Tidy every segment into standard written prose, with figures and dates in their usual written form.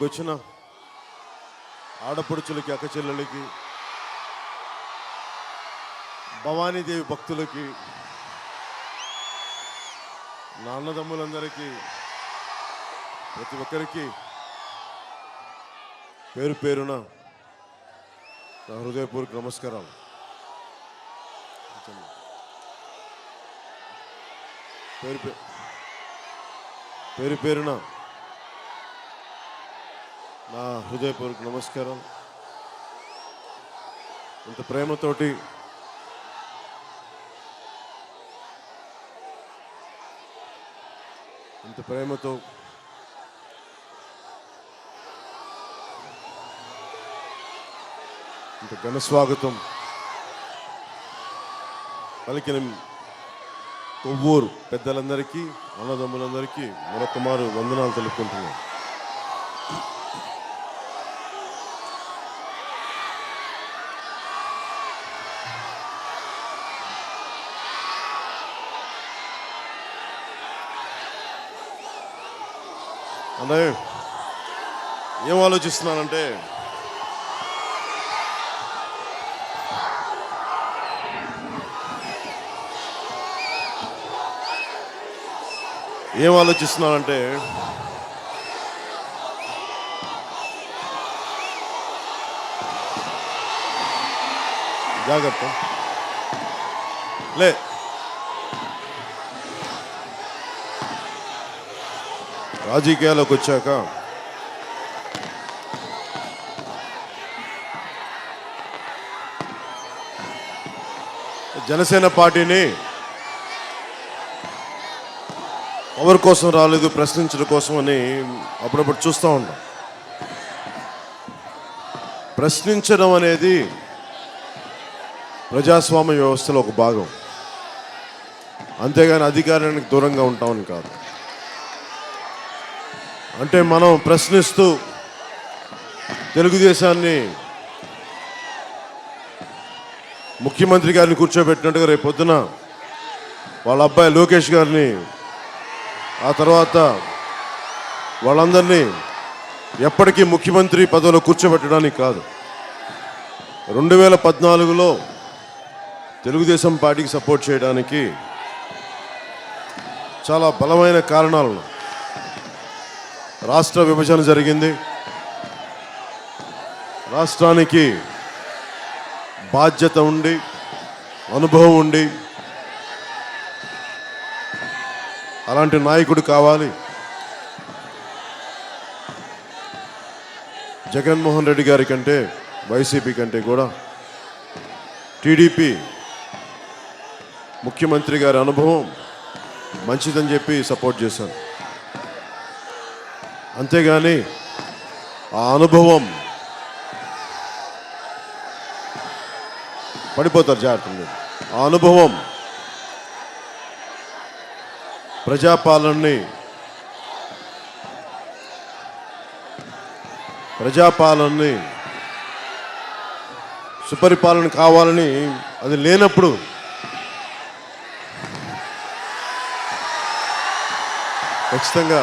వచ్చిన ఆడపడుచులకి, అక్క చెల్లెలకి, భవానీదేవి భక్తులకి, నా అన్నదమ్ములందరికీ, ప్రతి ఒక్కరికి పేరు పేరున నా హృదయపూర్వక నమస్కారాలు. పేరు పేరున నా హృదయపూర్వక నమస్కారం. ఇంత ప్రేమతోటి ఇంత ఘన స్వాగతం పలికిన కొవ్వూరు పెద్దలందరికీ, అన్నదమ్ములందరికీ మరొక మారు వందనాలు తెలుపుకుంటున్నాను. అన్నయ్య, ఏం ఆలోచిస్తున్నానంటే, జాగ్రత్త లే, రాజకీయాల్లోకి వచ్చాక జనసేన పార్టీని పవర్ కోసం రాలేదు, ప్రశ్నించడం కోసం అని అప్పుడప్పుడు చూస్తూ ఉంటాం. ప్రశ్నించడం అనేది ప్రజాస్వామ్య వ్యవస్థలో ఒక భాగం, అంతేగాని అధికారానికి దూరంగా ఉంటామని కాదు. అంటే మనం ప్రశ్నిస్తూ తెలుగుదేశాన్ని ముఖ్యమంత్రి గారిని కూర్చోబెట్టినట్టుగా రేపు పొద్దున వాళ్ళ అబ్బాయి లోకేష్ గారిని, ఆ తర్వాత వాళ్ళందరినీ ఎప్పటికీ ముఖ్యమంత్రి పదవిలో కూర్చోబెట్టడానికి కాదు. 2014లో తెలుగుదేశం పార్టీకి సపోర్ట్ చేయడానికి చాలా బలమైన కారణాలు. రాష్ట్ర విభజన జరిగింది, రాష్ట్రానికి బాధ్యత ఉండి, అనుభవం ఉండి, అలాంటి నాయకుడు కావాలి. జగన్మోహన్ రెడ్డి గారి కంటే, వైసీపీ కంటే కూడా టీడీపీ ముఖ్యమంత్రి గారి అనుభవం మంచిదని చెప్పి సపోర్ట్ చేశాను. అంతేగాని ఆ అనుభవం పడిపోతారు, జాగ్రత్త. ఆ అనుభవం ప్రజాపాలనని సుపరిపాలన కావాలని అది లేనప్పుడు ఖచ్చితంగా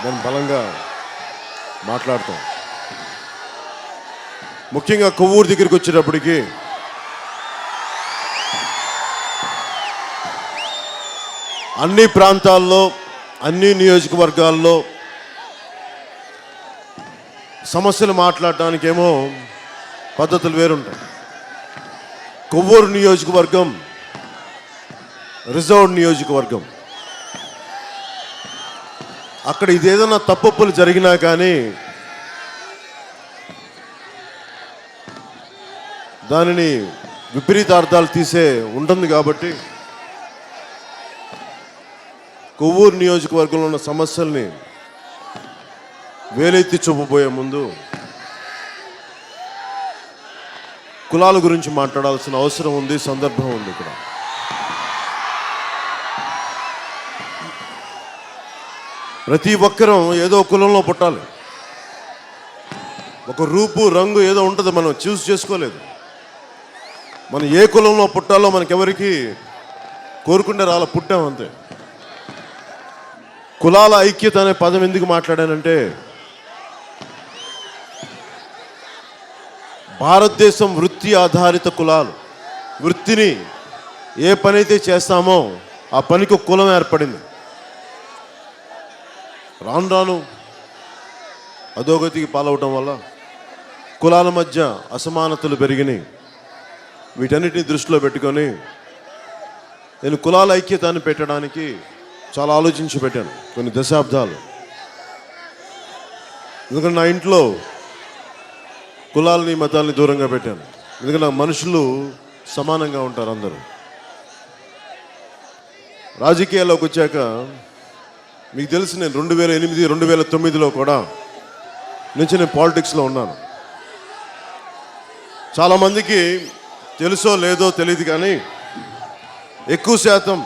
దాన్ని బలంగా మాట్లాడతాం. ముఖ్యంగా కొవ్వూరు దగ్గరికి వచ్చేటప్పటికి అన్ని ప్రాంతాల్లో, అన్ని నియోజకవర్గాల్లో సమస్యలు మాట్లాడటానికేమో పద్ధతులు వేరుంటాయి. కొవ్వూరు నియోజకవర్గం రిజర్వ్డ్ నియోజకవర్గం. అక్కడ ఇదేదైనా తప్పులు జరిగినా కానీ దానిని విపరీత అర్థాలు తీసే ఉంటుంది. కాబట్టి కొవ్వూరు నియోజకవర్గంలో ఉన్న సమస్యల్ని వేలెత్తి చూపబోయే ముందు కులాల గురించి మాట్లాడాల్సిన అవసరం ఉంది, సందర్భం ఉంది. ఇక్కడ ప్రతి ఒక్కరం ఏదో కులంలో పుట్టాలి. ఒక రూపు, రంగు ఏదో ఉంటుంది, మనం చూస్ చేసుకోలేదు. మనం ఏ కులంలో పుట్టాలో మనకెవరికి కోరుకుంటే రాలా, పుట్టాం అంతే. కులాల ఐక్యత అనే పదం ఎందుకు మాట్లాడానంటే, భారతదేశం వృత్తి ఆధారిత కులాలు. వృత్తిని ఏ పని అయితే చేస్తామో ఆ పనికి ఒక కులం ఏర్పడింది. రాను రాను అధోగతికి పాలవటం వల్ల కులాల మధ్య అసమానతలు పెరిగినాయి. వీటన్నిటిని దృష్టిలో పెట్టుకొని నేను కులాల ఐక్యతను పెట్టడానికి చాలా ఆలోచించి పెట్టాను కొన్ని దశాబ్దాలు. ఎందుకంటే నా ఇంట్లో కులాలని మతాలని దూరంగా పెట్టాను. ఎందుకంటే నా మనుషులు సమానంగా ఉంటారు అందరూ. రాజకీయాల్లోకి వచ్చాక మీకు తెలుసు, నేను 2008 2009లో కూడా నుంచి నేను పాలిటిక్స్లో ఉన్నాను. చాలామందికి తెలుసో లేదో తెలియదు, కానీ ఎక్కువ శాతం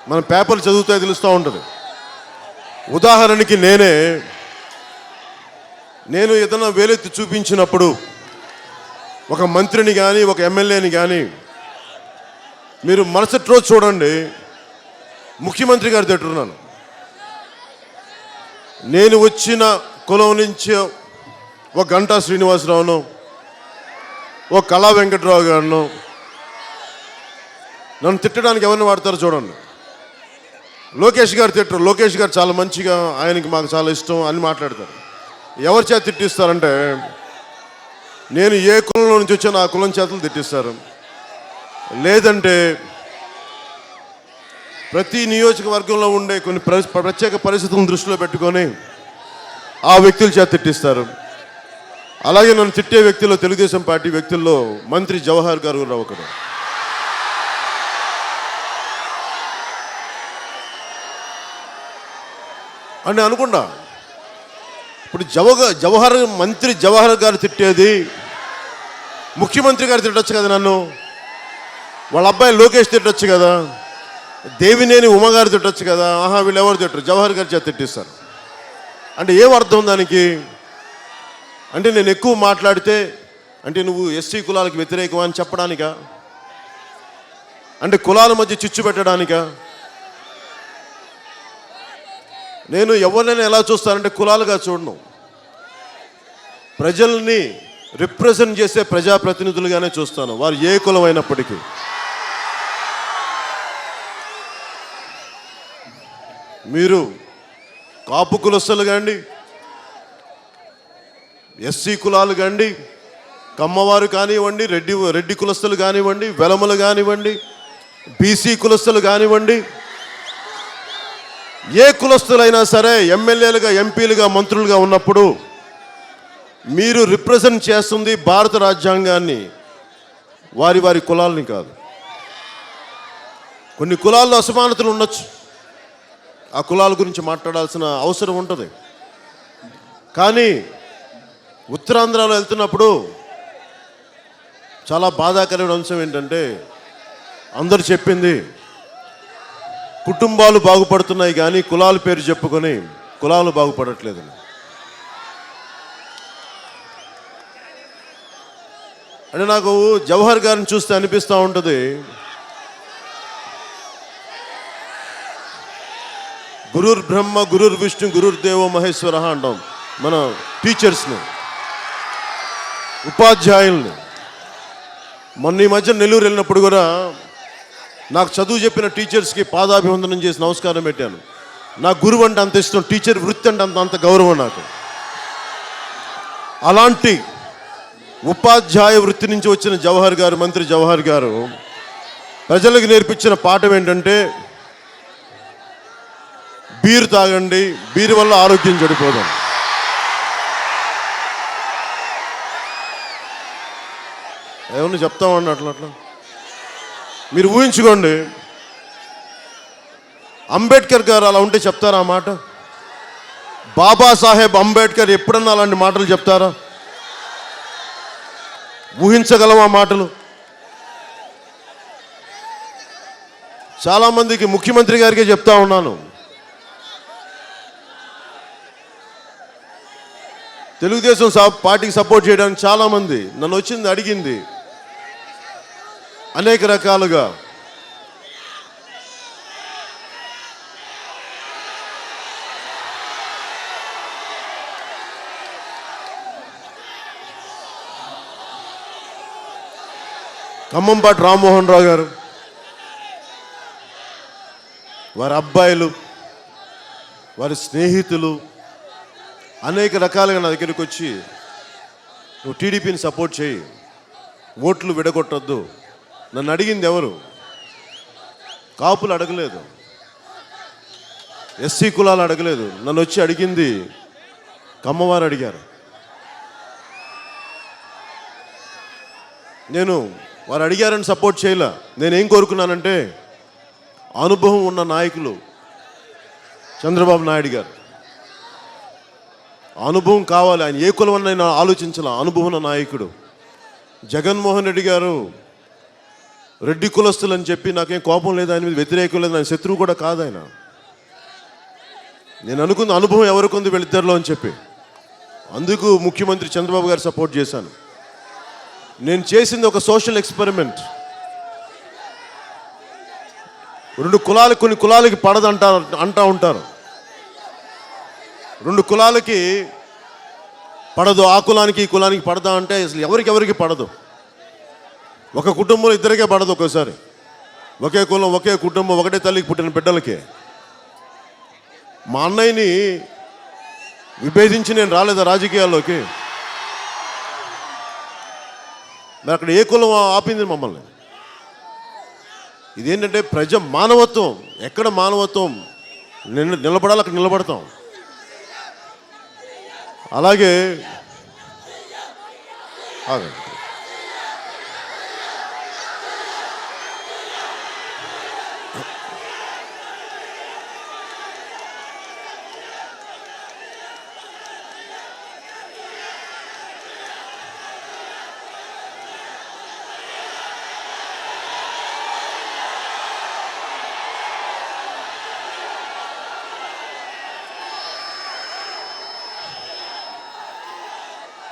మన పేపర్లు చదివితే తెలుస్తూ ఉంటుంది. ఉదాహరణకి నేను ఏదైనా వేలెత్తి చూపించినప్పుడు ఒక మంత్రిని కానీ ఒక ఎమ్మెల్యేని కానీ మీరు మరుసటి రోజు చూడండి, ముఖ్యమంత్రి గారు తిట్టున్నాను. నేను వచ్చిన కులం నుంచి ఒక గంటా శ్రీనివాసరావును, ఒక కళా వెంకట్రావు గారును నన్ను తిట్టడానికి ఎవరిని వాడతారో చూడండి. లోకేష్ గారు తిట్టరు. లోకేష్ గారు చాలా మంచిగా, ఆయనకి మాకు చాలా ఇష్టం అని మాట్లాడతారు. ఎవరి చేత తిట్టిస్తారంటే, నేను ఏ కులంలో నుంచి వచ్చానో ఆ కులం చేతలు తిట్టిస్తారు. లేదంటే ప్రతి నియోజకవర్గంలో ఉండే కొన్ని ప్రత్యేక పరిస్థితులను దృష్టిలో పెట్టుకొని ఆ వ్యక్తుల చేత తిట్టిస్తారు. అలాగే నన్ను తిట్టే వ్యక్తుల్లో తెలుగుదేశం పార్టీ వ్యక్తుల్లో మంత్రి జవహర్ గారు కూడా ఒకడు. అని అనుకున్నా. ఇప్పుడు మంత్రి జవహర్ గారు తిట్టేది ముఖ్యమంత్రి గారు తిట్టచ్చు కదా, నన్ను వాళ్ళ అబ్బాయి లోకేష్ తిట్టచ్చు కదా, దేవినేని ఉమ్మగారు తిట్టచ్చు కదా. వీళ్ళు ఎవరు తిట్టరు, జవహర్ గారి చేత తిట్టిస్తారు. అంటే ఏం అర్థం దానికి? అంటే నేను ఎక్కువ మాట్లాడితే అంటే నువ్వు ఎస్సీ కులాలకు వ్యతిరేకం అని చెప్పడానికా? అంటే కులాల మధ్య చిచ్చు పెట్టడానికా? నేను ఎవరినైనా ఎలా చూస్తానంటే కులాలుగా చూడను, ప్రజల్ని రిప్రజెంట్ చేసే ప్రజాప్రతినిధులుగానే చూస్తాను, వారు ఏ కులం అయినప్పటికీ. మీరు కాపు కులస్తులు కాండి, ఎస్సీ కులాలు కాండి, కమ్మవారు కానివ్వండి, రెడ్డి కులస్తులు కానివ్వండి, వెలములు కానివ్వండి, బీసీ కులస్తులు కానివ్వండి, ఏ కులస్తులైనా సరే ఎమ్మెల్యేలుగా, ఎంపీలుగా, మంత్రులుగా ఉన్నప్పుడు మీరు రిప్రజెంట్ చేస్తుంది భారత రాజ్యాంగాన్ని, వారి కులాలని కాదు. కొన్ని కులాల్లో అసమానతలు ఉండొచ్చు, ఆ కులాల గురించి మాట్లాడాల్సిన అవసరం ఉంటుంది. కానీ ఉత్తరాంధ్రలో వెళ్తున్నప్పుడు చాలా బాధాకరమైన అంశం ఏంటంటే, అందరు చెప్పింది కుటుంబాలు బాగుపడుతున్నాయి కానీ కులాల పేరు చెప్పుకొని కులాలు బాగుపడట్లేదు. అంటే నాకు జవహర్ గారిని చూస్తే అనిపిస్తూ ఉంటుంది, గురుర్ బ్రహ్మ గురుర్ విష్ణు గురుర్ దేవో మహేశ్వర అంటాం మన టీచర్స్ని, ఉపాధ్యాయుల్ని. మొన్న ఈ మధ్య నెల్లూరు వెళ్ళినప్పుడు కూడా నాకు చదువు చెప్పిన టీచర్స్కి పాదాభివందనం చేసి నమస్కారం పెట్టాను. నా గురువు అంటే అంత ఇష్టం, టీచర్ వృత్తి అంటే అంత గౌరవం నాకు. అలాంటి ఉపాధ్యాయ వృత్తి నుంచి వచ్చిన జవహర్ గారు, మంత్రి జవహర్ గారు ప్రజలకు నేర్పించిన పాఠం ఏంటంటే, బీరు తాగండి, బీరు వల్ల ఆరోగ్యం చెడిపోదాం. ఏమన్నా చెప్తామండి అట్లా మీరు ఊహించుకోండి, అంబేద్కర్ గారు అలా ఉంటే చెప్తారా ఆ మాట? బాబాసాహెబ్ అంబేద్కర్ ఎప్పుడన్నా అలాంటి మాటలు చెప్తారా? ఊహించగలం ఆ మాటలు? చాలామందికి, ముఖ్యమంత్రి గారికే చెప్తా ఉన్నాను, తెలుగుదేశం పార్టీకి సపోర్ట్ చేయడానికి చాలామంది నన్ను వచ్చింది అడిగింది అనేక రకాలుగా. ఖమ్మంపాటి రామ్మోహన్ రావు గారు, వారి అబ్బాయిలు, వారి స్నేహితులు అనేక రకాలుగా నా దగ్గరికి వచ్చి నువ్వు టీడీపీని సపోర్ట్ చేయి, ఓట్లు విడగొట్టొద్దు. నన్ను అడిగింది ఎవరు? కాపులు అడగలేదు, ఎస్సీ కులాలు అడగలేదు. నన్ను వచ్చి అడిగింది కమ్మవారు అడిగారు. నేను వారు అడిగారని సపోర్ట్ చేయలే. నేనేం కోరుకున్నానంటే అనుభవం ఉన్న నాయకులు చంద్రబాబు నాయుడు గారు, అనుభవం కావాలి. ఆయన ఏ కులం అన్నైనా ఆలోచించాల, అనుభవం ఉన్న నాయకుడు. జగన్మోహన్ రెడ్డి గారు రెడ్డి కులస్తులు అని చెప్పి నాకేం కోపం లేదు, ఆయన మీద వ్యతిరేకం లేదు, ఆయన శత్రువు కూడా కాదు ఆయన. నేను అనుకున్న అనుభవం ఎవరికి ఉంది వీళ్ళిద్దరిలో అని చెప్పి, అందుకు ముఖ్యమంత్రి చంద్రబాబు గారు సపోర్ట్ చేశాను. నేను చేసింది ఒక సోషల్ ఎక్స్పెరిమెంట్. రెండు కులాలు, కొన్ని కులాలకి పడదు అంటా ఉంటారు. రెండు కులాలకి పడదు, ఆ కులానికి ఈ కులానికి పడదా అంటే అసలు ఎవరికి పడదు. ఒక కుటుంబంలో ఇద్దరికే పడదు ఒక్కోసారి. ఒకే కులం, ఒకే కుటుంబం, ఒకటే తల్లికి పుట్టిన బిడ్డలకి. మా అన్నయ్యని విభేదించి నేను రాలేదా రాజకీయాల్లోకి? మరి అక్కడ ఏ కులం ఆపింది మమ్మల్ని? ఇదేంటంటే మానవత్వం. ఎక్కడ మానవత్వం నిలబడాలి అక్కడ నిలబడతాం. అలాగే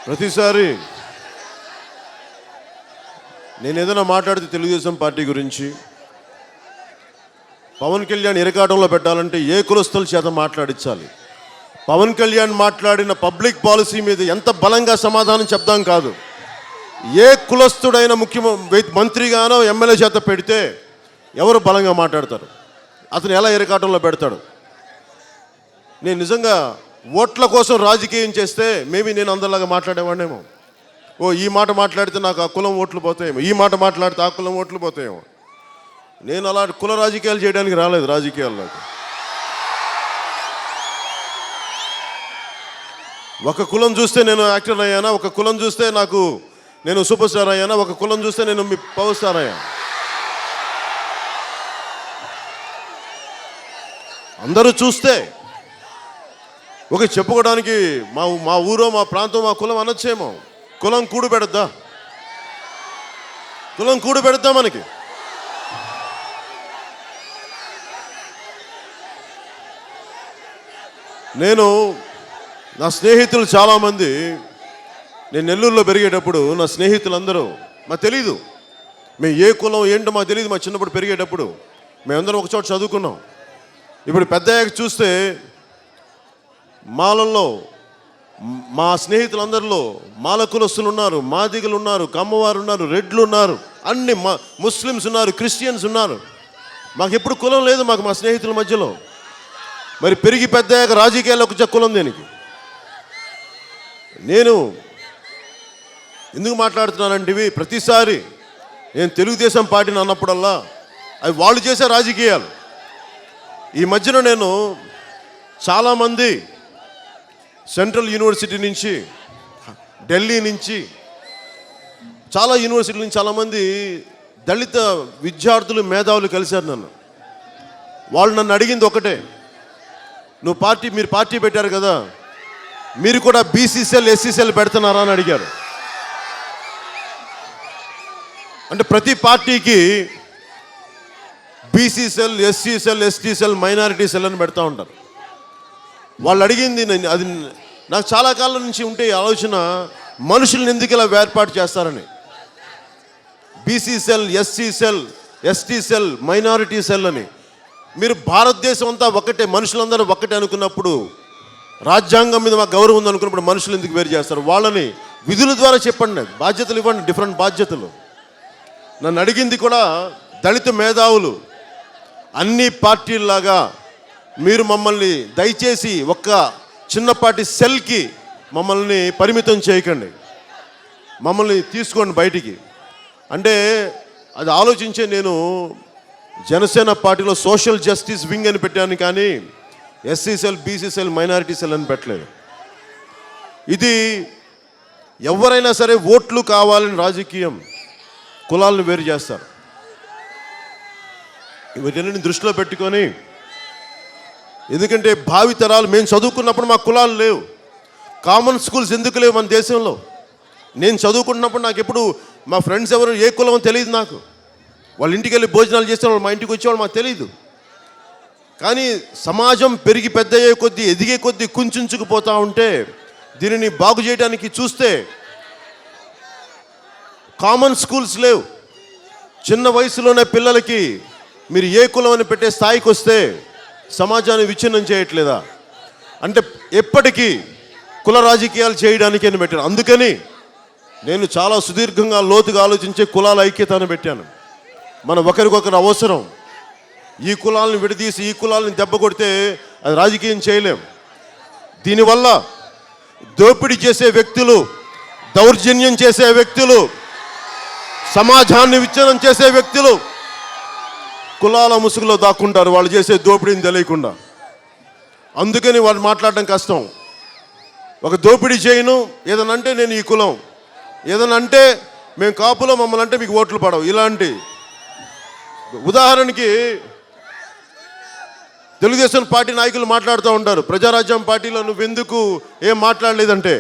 ప్రతిసారి నేను ఏదైనా మాట్లాడితే తెలుగుదేశం పార్టీ గురించి, పవన్ కళ్యాణ్ ఇరకాటంలో పెట్టాలంటే ఏ కులస్తుల చేత మాట్లాడించాలి, పవన్ కళ్యాణ్ మాట్లాడిన పబ్లిక్ పాలసీ మీద ఎంత బలంగా సమాధానం చెప్దాం కాదు. ఏ కులస్తుడైన మంత్రిగానో ఎమ్మెల్యే చేత పెడితే ఎవరు బలంగా మాట్లాడతారు? అతను ఎలా ఇరకాటంలో పెడతాడు? నేను నిజంగా ఓట్ల కోసం రాజకీయం చేస్తే మేబీ నేను అందరిలాగా మాట్లాడేవాడినేమో. ఈ మాట మాట్లాడితే నాకు ఆ కులం ఓట్లు పోతాయేమో, ఈ మాట మాట్లాడితే ఆ కులం ఓట్లు పోతాయేమో. నేను అలా కుల రాజకీయాలు చేయడానికి రాలేదు రాజకీయాల్లోకి. ఒక కులం చూస్తే నేను యాక్టర్ అయ్యానా, ఒక కులం చూస్తే నేను సూపర్ స్టార్ అయ్యానా, ఒక కులం చూస్తే నేను మీ పవర్ స్టార్ అయ్యాను. అందరూ చూస్తే చెప్పుకోవడానికి మా ఊరో మా ప్రాంతం మా కులం అనొచ్చేమో. కులం కూడు పెడద్దా? కులం కూడు పెడద్దా మనకి? నా స్నేహితులు చాలామంది, నేను నెల్లూరులో పెరిగేటప్పుడు నా స్నేహితులందరూ మాకు తెలీదు, మేము ఏ కులం ఏంటో మాకు తెలియదు. మా చిన్నప్పుడు పెరిగేటప్పుడు మేమందరం ఒకచోట చదువుకున్నాం. ఇప్పుడు పెద్దయ్యాక చూస్తే మాలల్లో, మా స్నేహితులందరిలో మాల కులస్తులు ఉన్నారు, మాదిగలు ఉన్నారు, కమ్మవారు ఉన్నారు, రెడ్లు ఉన్నారు, అన్ని ముస్లిమ్స్ ఉన్నారు, క్రిస్టియన్స్ ఉన్నారు. మాకు ఎప్పుడు కులం లేదు మా స్నేహితుల మధ్యలో. మరి పెరిగి పెద్దయ్యాక రాజకీయాల్లోకి వచ్చే కులం దేనికి? నేను ఎందుకు మాట్లాడుతున్నానంటే ప్రతిసారి నేను తెలుగుదేశం పార్టీని అన్నప్పుడల్లా అవి వాళ్ళు చేసే రాజకీయాలు. ఈ మధ్యన నేను చాలామంది సెంట్రల్ యూనివర్సిటీ నుంచి, ఢిల్లీ నుంచి, చాలా యూనివర్సిటీల నుంచి చాలామంది దళిత విద్యార్థులు, మేధావులు కలిశారు నన్ను. వాళ్ళు నన్ను అడిగింది ఒకటే, మీరు పార్టీ పెట్టారు కదా, మీరు కూడా బీసీసీఎల్ ఎస్సీసీఎల్ పెడుతున్నారా అని అడిగారు. అంటే ప్రతి పార్టీకి BCCL, SCCL, STCL, minority cell అని పెడతా ఉంటారు. వాళ్ళు అడిగింది అది నాకు చాలా కాలం నుంచి ఉంటే ఆలోచన, మనుషులను ఎందుకు ఇలా వేర్పాటు చేస్తారని. BC cell, SC cell, ST cell, minority cell అని. మీరు భారతదేశం అంతా ఒకటే, మనుషులందరూ ఒకటే అనుకున్నప్పుడు, రాజ్యాంగం మీద మాకు గౌరవం ఉంది అనుకున్నప్పుడు మనుషులు ఎందుకు వేరు చేస్తారు? వాళ్ళని విధుల ద్వారా చెప్పండి, బాధ్యతలు ఇవ్వండి, డిఫరెంట్ బాధ్యతలు. నన్ను అడిగింది కూడా దళిత మేధావులు అన్ని పార్టీల్లాగా మీరు మమ్మల్ని దయచేసి ఒక్క చిన్నపాటి సెల్కి మమ్మల్ని పరిమితం చేయకండి, మమ్మల్ని తీసుకోండి బయటికి అంటే అది ఆలోచించే నేను జనసేన పార్టీలో సోషల్ జస్టిస్ వింగ్ అని పెట్టాను, కానీ SC cell, BC cell, minority cell అని పెట్టలేదు. ఇది ఎవరైనా సరే ఓట్లు కావాలని రాజకీయం కులాలను వేరు చేస్తారు. వీటన్నిటిని దృష్టిలో పెట్టుకొని, ఎందుకంటే భావితరాలు మేము చదువుకున్నప్పుడు మా కులాలు లేవు, కామన్ స్కూల్స్ ఎందుకు లేవు మన దేశంలో. నేను చదువుకుంటున్నప్పుడు నాకు ఎప్పుడు మా ఫ్రెండ్స్ ఎవరు ఏ కులం తెలియదు, నాకు వాళ్ళ ఇంటికి వెళ్ళి భోజనాలు చేసేవాళ్ళు, మా ఇంటికి వచ్చేవాళ్ళు మాకు తెలియదు. కానీ సమాజం పెరిగి పెద్ద అయ్యే కొద్దీ, ఎదిగే కొద్దీ కుంచుకుపోతూ ఉంటే దీనిని బాగు చేయడానికి చూస్తే కామన్ స్కూల్స్ లేవు. చిన్న వయసులోనే పిల్లలకి మీరు ఏ కులం అని పెట్టే స్థాయికి వస్తే సమాజాన్ని విచ్ఛిన్నం చేయట్లేదా అంటే ఎప్పటికీ కుల రాజకీయాలు చేయడానికి అని పెట్టాను. అందుకని నేను చాలా సుదీర్ఘంగా లోతుగా ఆలోచించే కులాల ఐక్యతను పెట్టాను. మనం ఒకరికొకరు అవసరం. ఈ కులాలను విడదీసి ఈ కులాలను దెబ్బ కొడితే అది రాజకీయం చేయలేం. దీనివల్ల దోపిడీ చేసే వ్యక్తులు, దౌర్జన్యం చేసే వ్యక్తులు, సమాజాన్ని విచ్ఛిన్నం చేసే వ్యక్తులు కులాల ముసుగులో దాక్కుంటారు, వాళ్ళు చేసే దోపిడీని తెలియకుండా. అందుకని వాళ్ళు మాట్లాడడం కష్టం. ఒక దోపిడీ చేయను, ఏదైనా అంటే నేను ఈ కులం, ఏదైనా అంటే మేము కాపులో, మమ్మల్ని అంటే మీకు ఓట్లు పడవు. ఇలాంటి ఉదాహరణకి తెలుగుదేశం పార్టీ నాయకులు మాట్లాడుతూ ఉంటారు, ప్రజారాజ్యం పార్టీలో నువ్వెందుకు ఏం మాట్లాడలేదంటే,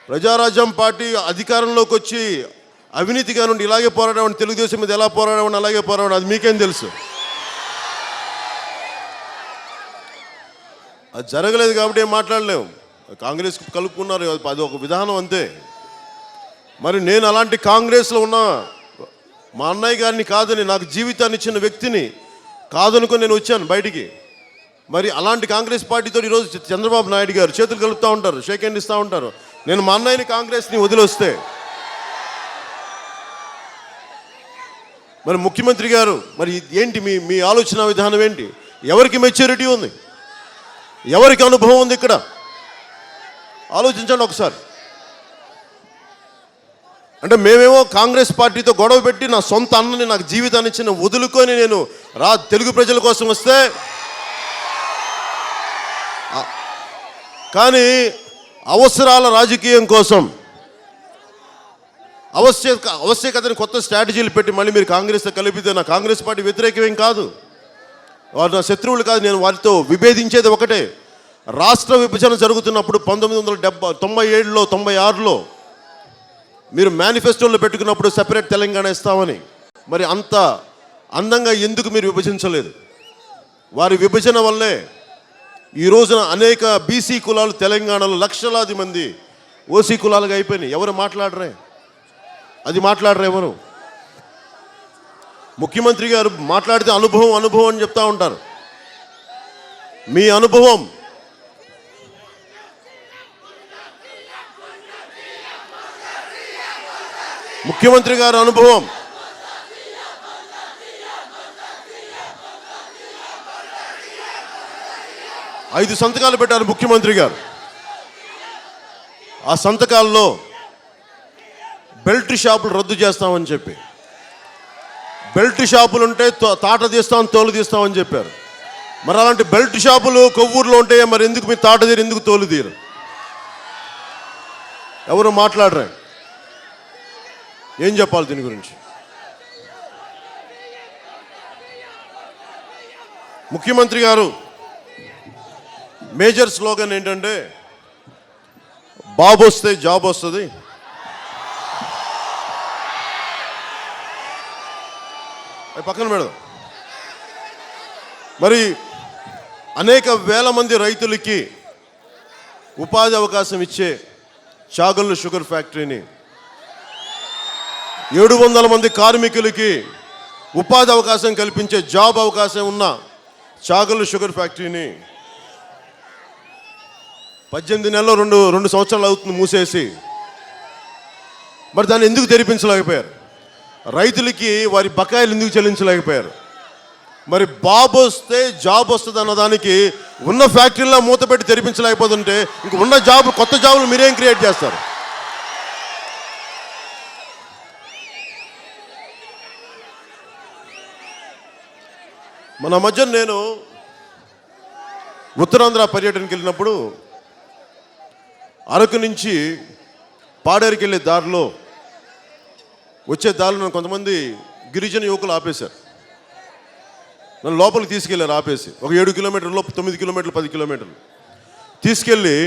ప్రజారాజ్యం పార్టీ అధికారంలోకి వచ్చి అవినీతిగా నుండి ఇలాగే పోరాడమని, తెలుగుదేశం మీద ఎలా పోరాడమని అలాగే పోరాడమని, అది మీకేం తెలుసు? అది జరగలేదు కాబట్టి ఏం మాట్లాడలేము. కాంగ్రెస్ కలుపుకున్నారు, అది ఒక విధానం అంతే. మరి నేను అలాంటి కాంగ్రెస్లో ఉన్న మా అన్నయ్య గారిని కాదని, నాకు జీవితాన్ని ఇచ్చిన వ్యక్తిని కాదనుకొని నేను వచ్చాను బయటికి. మరి అలాంటి కాంగ్రెస్ పార్టీతో ఈరోజు చంద్రబాబు నాయుడు గారు చేతులు కలుపుతూ ఉంటారు, షేక్ హ్యాండ్ ఇస్తూ ఉంటారు. నేను మా అన్నయ్యని కాంగ్రెస్ని వదిలొస్తే మరి ముఖ్యమంత్రి గారు మరి ఏంటి మీ ఆలోచన విధానం ఏంటి? ఎవరికి మెచ్యూరిటీ ఉంది, ఎవరికి అనుభవం ఉంది ఇక్కడ? ఆలోచించండి ఒకసారి. అంటే మేమేమో కాంగ్రెస్ పార్టీతో గొడవ పెట్టి నా సొంత అన్నని, నాకు జీవితాన్ని ఇచ్చిన వదులుకొని నేను తెలుగు ప్రజల కోసం వస్తే, కానీ అవసరాల రాజకీయం కోసం ఆవశ్యకతని కొత్త స్ట్రాటజీలు పెట్టి మళ్ళీ మీరు కాంగ్రెస్తో కలిపితే నా కాంగ్రెస్ పార్టీ వ్యతిరేకమేం కాదు, వారు నా శత్రువులు కాదు. నేను వారితో విభేదించేది ఒకటే. రాష్ట్ర విభజన జరుగుతున్నప్పుడు 1997లో 96లో మీరు మేనిఫెస్టోలో పెట్టుకున్నప్పుడు సెపరేట్ తెలంగాణ ఇస్తామని, మరి అంత అందంగా ఎందుకు మీరు విభజించలేదు? వారి విభజన వల్లే ఈ రోజున అనేక బీసీ కులాలు తెలంగాణలో లక్షలాది మంది ఓసీ కులాలుగా అయిపోయినాయి. ఎవరు మాట్లాడరే? అది మాట్లాడరే ఎవరు? ముఖ్యమంత్రి గారు మాట్లాడితే అనుభవం అని చెప్తా ఉంటారు. మీ అనుభవం ముఖ్యమంత్రి గారి అనుభవం ఐదు సంతకాలు పెట్టారు ముఖ్యమంత్రి గారు. ఆ సంతకాల్లో బెల్ట్ షాపులు రద్దు చేస్తామని చెప్పి, బెల్ట్ షాపులు ఉంటే తాట తీస్తాం, తోలు తీస్తామని చెప్పారు. మరి అలాంటి బెల్ట్ షాపులు కొవ్వూరులో ఉంటాయి, మరి ఎందుకు మీరు తాట తీరు, ఎందుకు తోలు తీరు? ఎవరు మాట్లాడరే? ఏం చెప్పాలి దీని గురించి? ముఖ్యమంత్రి గారు మేజర్ స్లోగన్ ఏంటంటే, బాబు వస్తే జాబ్ వస్తుంది, పక్కన పెడదాం. మరి అనేక వేల మంది రైతులకి ఉపాధి అవకాశం ఇచ్చే చాగల్లు షుగర్ ఫ్యాక్టరీని, 700 మంది కార్మికులకి ఉపాధి అవకాశం కల్పించే జాబ్ అవకాశం ఉన్న చాగల్లు షుగర్ ఫ్యాక్టరీని 18 నెలలు 2 సంవత్సరాలు అవుతుంది మూసేసి, మరి దాన్ని ఎందుకు తెరిపించలేకపోయారు? రైతులకి వారి బకాయిలు ఎందుకు చెల్లించలేకపోయారు? మరి బాబు వస్తే జాబ్ వస్తుంది అన్నదానికి ఉన్న ఫ్యాక్టరీలో మూత పెట్టి తెరిపించలేకపోతుంటే ఇంక ఉన్న జాబులు, కొత్త జాబులు మీరేం క్రియేట్ చేస్తారు? మన మధ్య నేను ఉత్తరాంధ్ర పర్యటనకి వెళ్ళినప్పుడు అరకు నుంచి పాడేరుకి వెళ్ళే దారిలో, వచ్చే దారిలో కొంతమంది గిరిజన యువకులు ఆపేశారు. నన్ను లోపలికి తీసుకెళ్ళారు ఆపేసి. ఒక 7 కిలోమీటర్లు, 9 కిలోమీటర్లు, 10 కిలోమీటర్లు తీసుకెళ్ళి,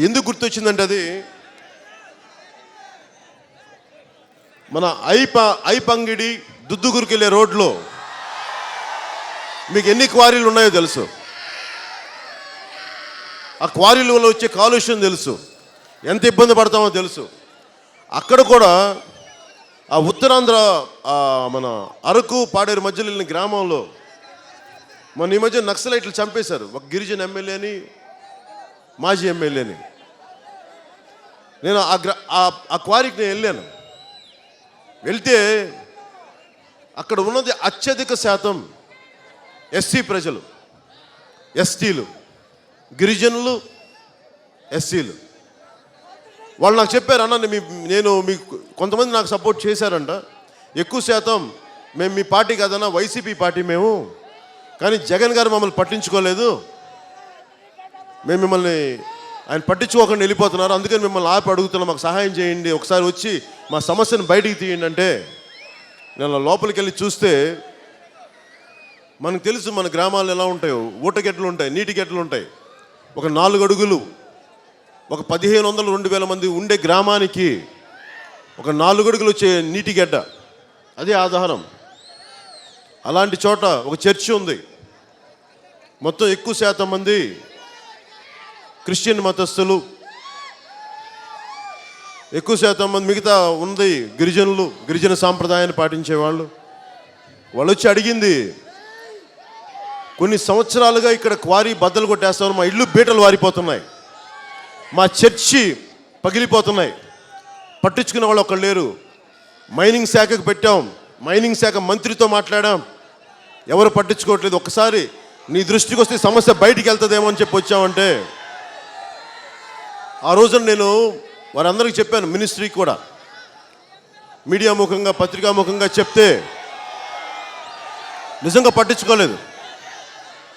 ఎందుకు గుర్తొచ్చిందంటే అది మన ఐపంగిడి దుద్దుగురికి వెళ్ళే రోడ్లో మీకు ఎన్ని క్వారీలు ఉన్నాయో తెలుసు, ఆ క్వారీల వల్ల వచ్చే కాలుష్యం తెలుసు, ఎంత ఇబ్బంది పడతామో తెలుసు. అక్కడ కూడా ఆ ఉత్తరాంధ్ర మన అరకు పాడేరు మధ్యలో వెళ్ళిన గ్రామంలో మన ఈ మధ్య నక్సలైట్లు చంపేశారు ఒక గిరిజన ఎమ్మెల్యేని, మాజీ ఎమ్మెల్యేని. నేను ఆ క్వారీకి నేను వెళ్ళాను. వెళ్తే అక్కడ ఉన్నది అత్యధిక శాతం ఎస్సీ ప్రజలు, ఎస్టీలు, గిరిజనులు, ఎస్సీలు. వాళ్ళు నాకు చెప్పారు, అన్న నేను మీకు కొంతమంది నాకు సపోర్ట్ చేశారంట, ఎక్కువ శాతం మేము మీ పార్టీ కాదన్నా వైసీపీ పార్టీ మేము, కానీ జగన్ గారు మమ్మల్ని పట్టించుకోలేదు, మేము మిమ్మల్ని ఆయన పట్టించుకోకుండా వెళ్ళిపోతున్నారు, అందుకని మిమ్మల్ని ఆపి అడుగుతున్నాం, మాకు సహాయం చేయండి, ఒకసారి వచ్చి మా సమస్యను బయటికి తీయండి అంటే, నేను లోపలికి వెళ్ళి చూస్తే మనకు తెలుసు మన గ్రామాలు ఎలా ఉంటాయో, ఊటగెట్లు ఉంటాయి, నీటి గెట్లు ఉంటాయి. ఒక 4 అడుగులు, ఒక 1500-2000 మంది ఉండే గ్రామానికి ఒక 4 అడుగులు వచ్చే నీటి గడ్డ, అదే ఆధారం. అలాంటి చోట ఒక చర్చి ఉంది, మొత్తం ఎక్కువ శాతం మంది క్రిస్టియన్ మతస్థులు, ఎక్కువ శాతం మంది మిగతా ఉంది గిరిజనులు, గిరిజన సాంప్రదాయాన్ని పాటించేవాళ్ళు. వాళ్ళు వచ్చి అడిగింది, కొన్ని సంవత్సరాలుగా ఇక్కడ క్వారీ బద్దలు కొట్టేస్తామని మా ఇల్లు బీటలు వారిపోతున్నాయి, మా చర్చి పగిలిపోతున్నాయి, పట్టించుకునే వాళ్ళు ఒకళ్ళు లేరు. మైనింగ్ శాఖకు పెట్టాం, మైనింగ్ శాఖ మంత్రితో మాట్లాడాం, ఎవరు పట్టించుకోవట్లేదు. ఒకసారి నీ దృష్టికి వస్తే సమస్య బయటికి వెళ్తుందేమో అని చెప్పి వచ్చామంటే, ఆ రోజున నేను వారందరికీ చెప్పాను, మినిస్ట్రీకి కూడా మీడియా ముఖంగా, పత్రికా ముఖంగా చెప్తే నిజంగా పట్టించుకోలేదు.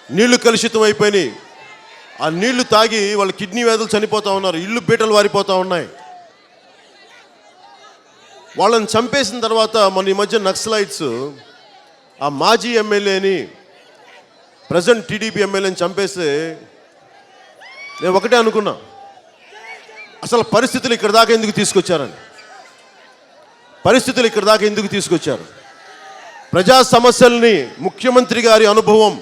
నీళ్లు కలుషితం అయిపోయినాయి, ఆ నీళ్లు తాగి వాళ్ళ కిడ్నీ వ్యాధులు చనిపోతూ ఉన్నారు, ఇల్లు బీటలు వారిపోతూ ఉన్నాయి. వాళ్ళని చంపేసిన తర్వాత మన ఈ మధ్య నక్సలైట్స్ ఆ మాజీ ఎమ్మెల్యేని, ప్రజెంట్ టీడీపీ ఎమ్మెల్యేని చంపేస్తే నేను ఒకటే అనుకున్నా, అసలు పరిస్థితులు ఇక్కడ దాకా ఎందుకు తీసుకొచ్చారని. పరిస్థితులు ఇక్కడ దాకా ఎందుకు తీసుకొచ్చారు? ప్రజా సమస్యల్ని ముఖ్యమంత్రి గారి అనుభవం,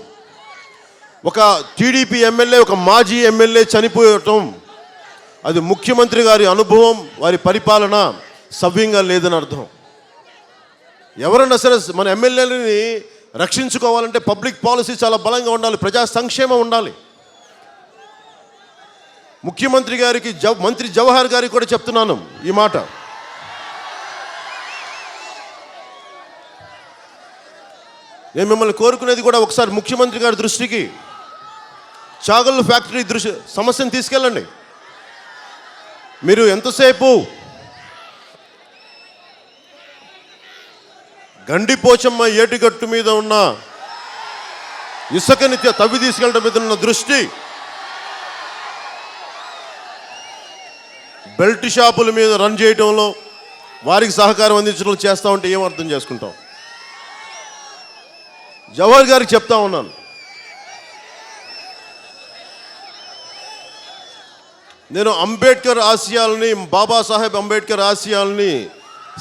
ఒక టీడీపీ ఎమ్మెల్యే, ఒక మాజీ ఎమ్మెల్యే చనిపోయటం, అది ముఖ్యమంత్రి గారి అనుభవం, వారి పరిపాలన సవ్యంగా లేదని అర్థం. ఎవరన్నా సరే మన ఎమ్మెల్యేలని రక్షించుకోవాలంటే పబ్లిక్ పాలసీ చాలా బలంగా ఉండాలి, ప్రజా సంక్షేమం ఉండాలి. ముఖ్యమంత్రి గారికి, మంత్రి జవహర్ గారికి కూడా చెప్తున్నాను ఈ మాట. నేను మిమ్మల్ని కోరుకునేది కూడా, ఒకసారి ముఖ్యమంత్రి గారి దృష్టికి చాగల్లు ఫ్యాక్టరీ సమస్యను తీసుకెళ్ళండి. మీరు ఎంతసేపు గండిపోచమ్మ ఏటిగట్టు మీద ఉన్న ఇసుకని తవ్వి తీసుకెళ్ళడం మీద ఉన్న దృష్టి, బెల్ట్ షాపుల మీద రన్ చేయడంలో, వారికి సహకారం అందించడంలో చేస్తూ ఉంటే ఏం అర్థం చేసుకుంటాం? జవహర్ గారికి చెప్తా ఉన్నాను, నేను అంబేద్కర్ ఆశయాల్ని, బాబాసాహెబ్ అంబేద్కర్ ఆశయాల్ని,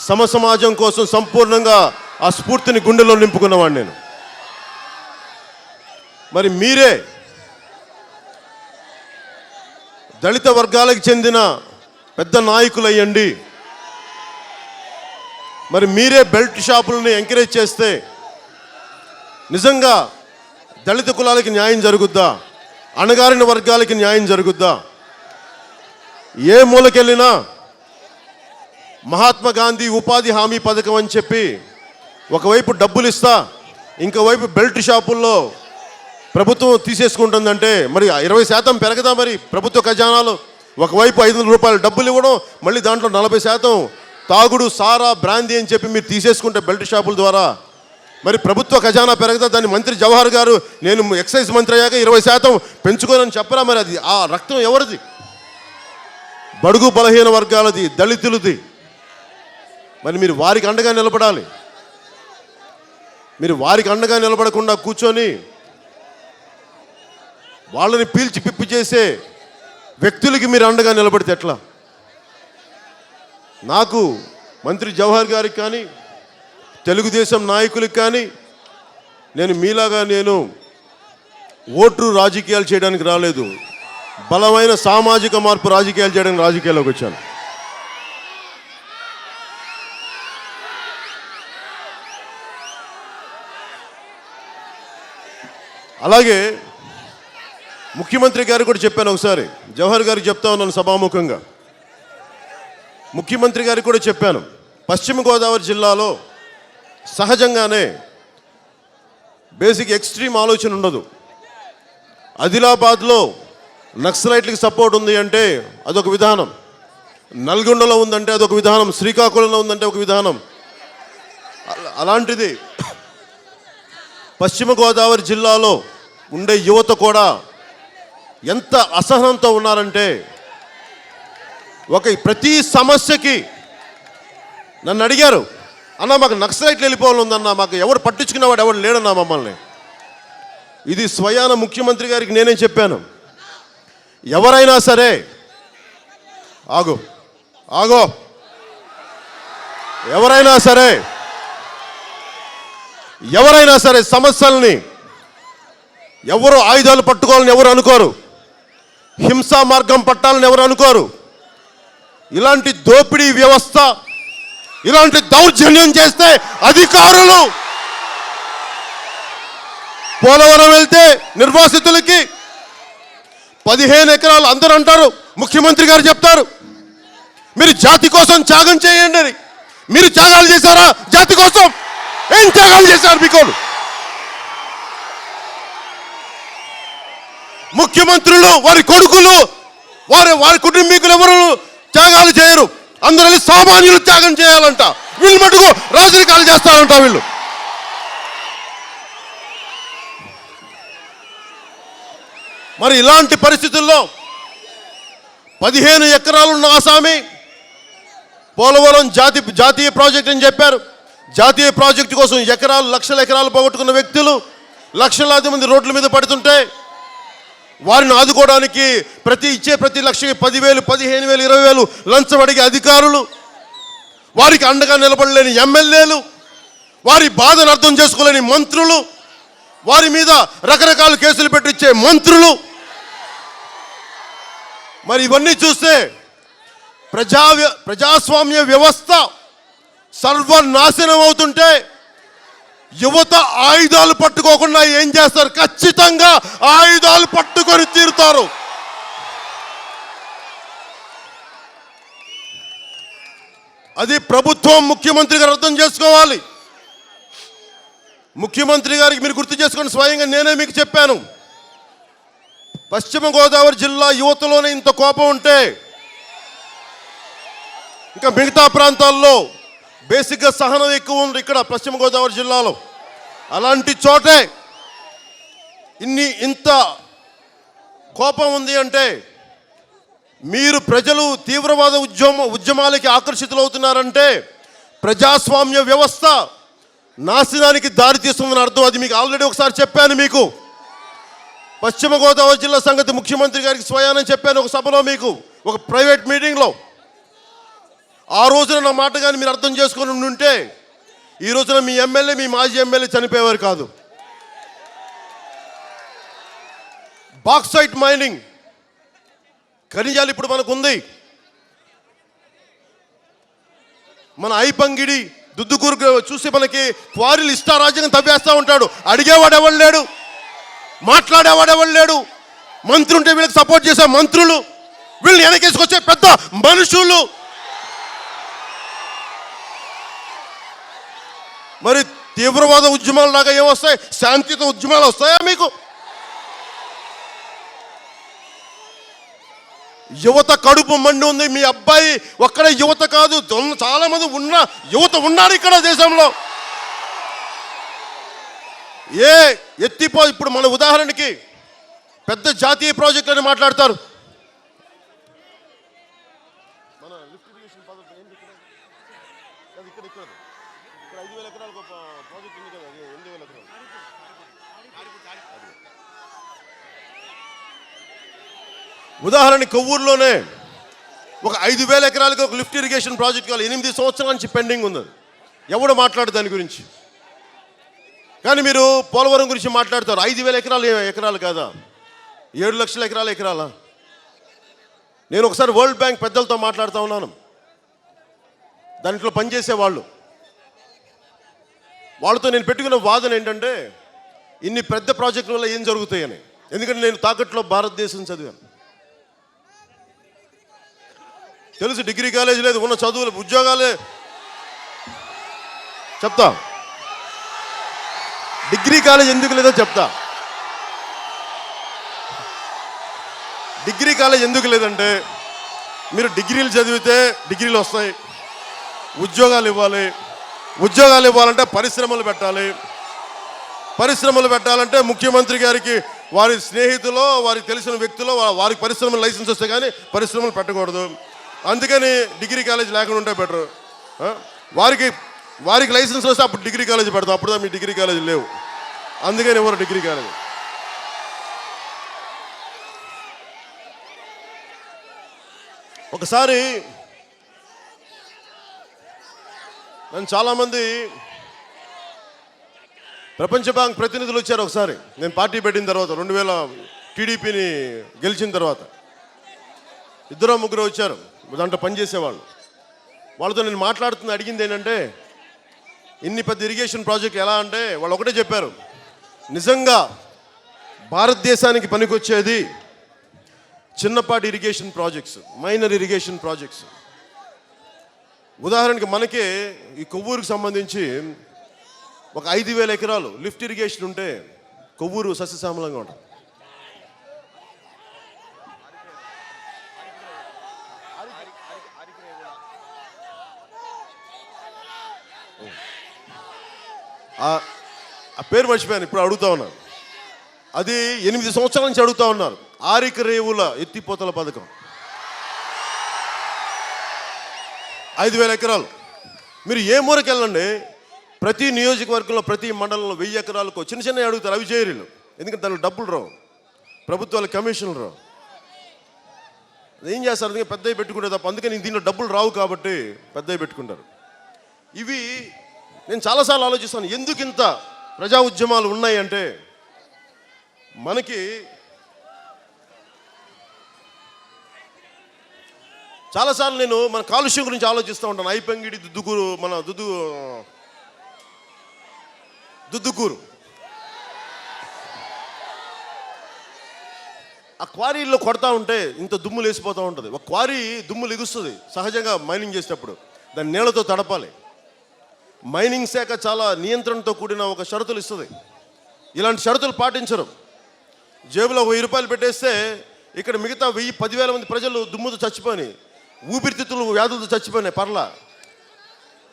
సమసమాజం కోసం సంపూర్ణంగా ఆ స్ఫూర్తిని గుండెలో నింపుకున్నవాడిని నేను. మరి మీరే దళిత వర్గాలకు చెందిన పెద్ద నాయకులు అయ్యండి, మరి మీరే బెల్ట్ షాపులని ఎంకరేజ్ చేస్తే నిజంగా దళిత కులాలకి న్యాయం జరుగుద్దా? అణగారిన వర్గాలకి న్యాయం జరుగుద్దా? ఏ మూలకెళ్ళినా మహాత్మా గాంధీ ఉపాధి హామీ పథకం అని చెప్పి ఒకవైపు డబ్బులు ఇస్తా ఇంకోవైపు బెల్ట్ షాపుల్లో ప్రభుత్వం తీసేసుకుంటుందంటే మరి 20% పెరగదా మరి ప్రభుత్వ ఖజానాలో? ఒకవైపు 500 రూపాయలు డబ్బులు ఇవ్వడం, మళ్ళీ దాంట్లో 40% తాగుడు, సారా, బ్రాందీ అని చెప్పి మీరు తీసేసుకుంటే బెల్ట్ షాపుల ద్వారా మరి ప్రభుత్వ ఖజానా పెరగదా? దాన్ని మంత్రి జవహర్ గారు నేను ఎక్సైజ్ మంత్రి అయ్యాక 20% పెంచుకోనని చెప్పరా? మరి అది ఆ రక్తం ఎవరిది? బడుగు బలహీన వర్గాలది, దళితులది. మరి మీరు వారికి అండగా నిలబడాలి. మీరు వారికి అండగా నిలబడకుండా కూర్చొని వాళ్ళని పీల్చి పిప్పి చేసే వ్యక్తులకి మీరు అండగా నిలబడితే ఎట్లా? నాకు మంత్రి జవహర్ గారికి కానీ తెలుగుదేశం నాయకులకి కానీ నేను మీలాగా ఓటు రాజకీయాలు చేయడానికి రాలేదు. బలమైన సామాజిక మార్పు రాజకీయాలు చేయడానికి రాజకీయాల్లోకి వచ్చాను. అలాగే ముఖ్యమంత్రి గారు కూడా చెప్పాను ఒకసారి, జవహర్ గారికి చెప్తా ఉన్నాను సభాముఖంగా. ముఖ్యమంత్రి గారికి కూడా చెప్పాను, పశ్చిమ గోదావరి జిల్లాలో సహజంగానే బేసిక్ ఎక్స్ట్రీమ్ ఆలోచన ఉండదు. ఆదిలాబాద్లో నక్సలైట్లకి సపోర్ట్ ఉంది అంటే అదొక విధానం, నల్గొండలో ఉందంటే అదొక విధానం, శ్రీకాకుళంలో ఉందంటే ఒక విధానం. అలాంటిది పశ్చిమ గోదావరి జిల్లాలో ఉండే యువత కూడా ఎంత అసహనంతో ఉన్నారంటే ప్రతి సమస్యకి నన్ను అడిగారు, అన్న మాకు నక్సలైట్లు వెళ్ళిపోవాలి ఉందన్న, మాకు ఎవరు పట్టించుకునేవాడు ఎవరు లేడన్నా మమ్మల్ని. ఇది స్వయాన ముఖ్యమంత్రి గారికి నేనే చెప్పాను. ఎవరైనా సరే ఆగో ఎవరైనా సరే సమస్యల్ని ఎవరు ఆయుధాలు పట్టుకోవాలని ఎవరు అనుకోరు, హింసా మార్గం పట్టాలని ఎవరు అనుకోరు. ఇలాంటి దోపిడీ వ్యవస్థ, ఇలాంటి దౌర్జన్యం చేస్తే అధికారులు పోలవరం వెళ్తే నిర్వాసితులకి 15 ఎకరాలు అందరూ అంటారు, ముఖ్యమంత్రి గారు చెప్తారు మీరు జాతి కోసం త్యాగం చేయండి అని. మీరు త్యాగాలు చేశారా జాతి కోసం? ఏం త్యాగాలు చేశారు మీకు? ముఖ్యమంత్రులు, వారి కొడుకులు, వారి కుటుంబీకులు ఎవరు త్యాగాలు చేయరు. అందరూ సామాన్యులు త్యాగం చేయాలంట. వీళ్ళు మటుకు రాజకీయాలు చేస్తారంట. వీళ్ళు మరి ఇలాంటి పరిస్థితుల్లో 15 ఎకరాలున్న ఆసామి పోలవరం జాతీయ ప్రాజెక్ట్ అని చెప్పారు. జాతీయ ప్రాజెక్టు కోసం లక్షల ఎకరాలు పోగొట్టుకున్న వ్యక్తులు లక్షలాది మంది రోడ్ల మీద పడుతుంటే వారిని ఆదుకోవడానికి ప్రతి లక్షకి 10,000, 15,000, 20,000 లంచం అడిగే అధికారులు, వారికి అండగా నిలబడలేని ఎమ్మెల్యేలు, వారి బాధను అర్థం చేసుకోలేని మంత్రులు, వారి మీద రకరకాల కేసులు పెట్టించే మంత్రులు. మరి ఇవన్నీ చూస్తే ప్రజాస్వామ్య వ్యవస్థ సర్వనాశనం అవుతుంటే యువత ఆయుధాలు పట్టుకోకుండా ఏం చేస్తారు? ఖచ్చితంగా ఆయుధాలు పట్టుకొని తీరుతారు. అది ప్రభుత్వం, ముఖ్యమంత్రి గారు అర్థం చేసుకోవాలి. ముఖ్యమంత్రి గారికి మీరు గుర్తు చేసుకొని స్వయంగా నేనే మీకు చెప్పాను, పశ్చిమ గోదావరి జిల్లా యువతలోనే ఇంత కోపం ఉంటే ఇంకా మిగతా ప్రాంతాల్లో బేసిక్గా సహనం ఎక్కువ ఉంది. ఇక్కడ పశ్చిమ గోదావరి జిల్లాలో అలాంటి చోటే ఇంత కోపం ఉంది అంటే మీరు ప్రజలు తీవ్రవాద ఉద్యమాలకి ఆకర్షితులవుతున్నారంటే ప్రజాస్వామ్య వ్యవస్థ నాశనానికి దారి తీస్తుందని అర్థం. అది మీకు ఆల్రెడీ ఒకసారి చెప్పాను. మీకు పశ్చిమ గోదావరి జిల్లా సంగతి ముఖ్యమంత్రి గారికి స్వయానం చెప్పాను ఒక సభలో, మీకు ఒక ప్రైవేట్ మీటింగ్లో. ఆ రోజున నా మాట కానీ మీరు అర్థం చేసుకొని ఉంటే ఈ రోజున మీ ఎమ్మెల్యే, మీ మాజీ ఎమ్మెల్యే చనిపోయేవారు కాదు. బాక్సైట్ మైనింగ్ ఖనిజాలు ఇప్పుడు మనకు ఉంది. మన ఐపంగిడి, దుద్దుకూరు చూసి మనకి క్వారీలు ఇష్టారాజ్యంగా తవ్వేస్తూ ఉంటాడు. అడిగేవాడు ఎవరు లేడు, మాట్లాడేవాడు ఎవరు లేడు. మంత్రి ఉంటే వీళ్ళకి సపోర్ట్ చేసే మంత్రులు, వీళ్ళని వెనకేసుకొచ్చే పెద్ద మనుషులు. మరి తీవ్రవాద ఉద్యమాలు లాగా ఏమొస్తాయి? శాంతియుత ఉద్యమాలు వస్తాయా మీకు? యువత కడుపు మండి ఉంది. మీ అబ్బాయి ఒక్కడే యువత కాదు, చాలా మంది యువత ఉన్నారు ఇక్కడ దేశంలో. ఇప్పుడు మన ఉదాహరణకి పెద్ద జాతీయ ప్రాజెక్టులని మాట్లాడతారు. ఉదాహరణ కొవ్వూరులోనే ఒక 5,000 ఎకరాలకి ఒక లిఫ్ట్ ఇరిగేషన్ ప్రాజెక్ట్ కావాలి. 8 సంవత్సరాల నుంచి పెండింగ్ ఉంది. ఎవడు మాట్లాడు దాని గురించి? కానీ మీరు పోలవరం గురించి మాట్లాడతారు. 5,000 ఎకరాలు కాదా? 7 లక్షల ఎకరాలా? నేను ఒకసారి వరల్డ్ బ్యాంక్ పెద్దలతో మాట్లాడుతూ ఉన్నాను. దాంట్లో పనిచేసే వాళ్ళతో నేను పెట్టుకున్న వాదన ఏంటంటే, ఇన్ని పెద్ద ప్రాజెక్టుల వల్ల ఏం జరుగుతాయని. ఎందుకంటే నేను తాకట్లో భారతదేశం చదివాను, తెలుసు. డిగ్రీ కాలేజ్ లేదు, ఉన్న చదువులు ఉద్యోగాలే. చెప్తా డిగ్రీ కాలేజ్ ఎందుకు లేదో చెప్తా. డిగ్రీ కాలేజ్ ఎందుకు లేదంటే, మీరు డిగ్రీలు చదివితే డిగ్రీలు వస్తాయి, ఉద్యోగాలు ఇవ్వాలంటే పరిశ్రమలు పెట్టాలంటే ముఖ్యమంత్రి గారికి వారి స్నేహితులు, వారికి తెలిసిన వ్యక్తులు, వారికి పరిశ్రమలు లైసెన్స్ వస్తే కానీ పరిశ్రమలు పెట్టకూడదు. అందుకని డిగ్రీ కాలేజ్ లేకుండా ఉంటే బెటర్. వారికి లైసెన్స్ వస్తే అప్పుడు డిగ్రీ కాలేజ్ పెడతాం. అప్పుడు మీ డిగ్రీ కాలేజ్ లేవు, అందుకని ఎవరు డిగ్రీ కాలేజ్. ఒకసారి నన్ను చాలామంది ప్రపంచ బ్యాంక్ ప్రతినిధులు వచ్చారు. ఒకసారి నేను పార్టీ పెట్టిన తర్వాత 2000 టీడీపీని గెలిచిన తర్వాత 2-3 వచ్చారు, దాంట్లో పనిచేసేవాళ్ళు. వాళ్ళతో నేను అడిగింది ఏంటంటే, ఇన్ని పెద్ద ఇరిగేషన్ ప్రాజెక్ట్ ఎలా అంటే, వాళ్ళు ఒకటే చెప్పారు, నిజంగా భారతదేశానికి పనికొచ్చేది చిన్నపాటి irrigation projects, minor irrigation projects. ఉదాహరణకి మనకే ఈ కొవ్వూరుకు సంబంధించి ఒక 5,000 ఎకరాలు లిఫ్ట్ ఇరిగేషన్ ఉంటే కొవ్వూరు సస్యశ్యామలంగా ఉంటుంది. ఆ పేరు మర్చిపోయాను, ఇప్పుడు అడుగుతా ఉన్నారు. అది 8 సంవత్సరాల నుంచి అడుగుతా ఉన్నారు. ఆరిక రేవుల ఎత్తిపోతల పథకం 5,000 ఎకరాలు. మీరు ఏ మూరకి వెళ్ళండి, ప్రతి నియోజకవర్గంలో ప్రతి మండలంలో 1000 ఎకరాలకు చిన్న అడుగుతారు. అవి చేయరు, ఎందుకంటే దానికి డబ్బులు రావు, ప్రభుత్వాలకు కమిషన్లు రావు. ఏం చేస్తారు, అందుకే పెద్దవి పెట్టుకుంటే తప్ప. అందుకని దీంట్లో డబ్బులు రావు కాబట్టి పెద్దవి పెట్టుకుంటారు. ఇవి నేను చాలాసార్లు ఆలోచిస్తాను, ఎందుకు ఇంత ప్రజా ఉద్యమాలు ఉన్నాయి అంటే, మనకి చాలాసార్లు నేను మన కాలుష్యం గురించి ఆలోచిస్తూ ఉంటాను. ఐపెంగిడి దుద్దుకూరు ఆ క్వారీల్లో కొడతా ఉంటే ఇంత దుమ్ము లేసిపోతూ ఉంటుంది. ఒక క్వారీ దుమ్ము లెగుస్తుంది సహజంగా మైనింగ్ చేసేటప్పుడు, దాన్ని నీళ్ళతో తడపాలి. మైనింగ్ శాఖ చాలా నియంత్రణతో కూడిన ఒక షరతులు ఇస్తుంది. ఇలాంటి షరతులు పాటించరు. జేబులో 1000 రూపాయలు పెట్టేస్తే ఇక్కడ మిగతా 10,000 మంది ప్రజలు దుమ్ముతో చచ్చిపోయి, ఊపిరితిత్తులు వ్యాధులతో చచ్చిపోయినాయి. పర్లా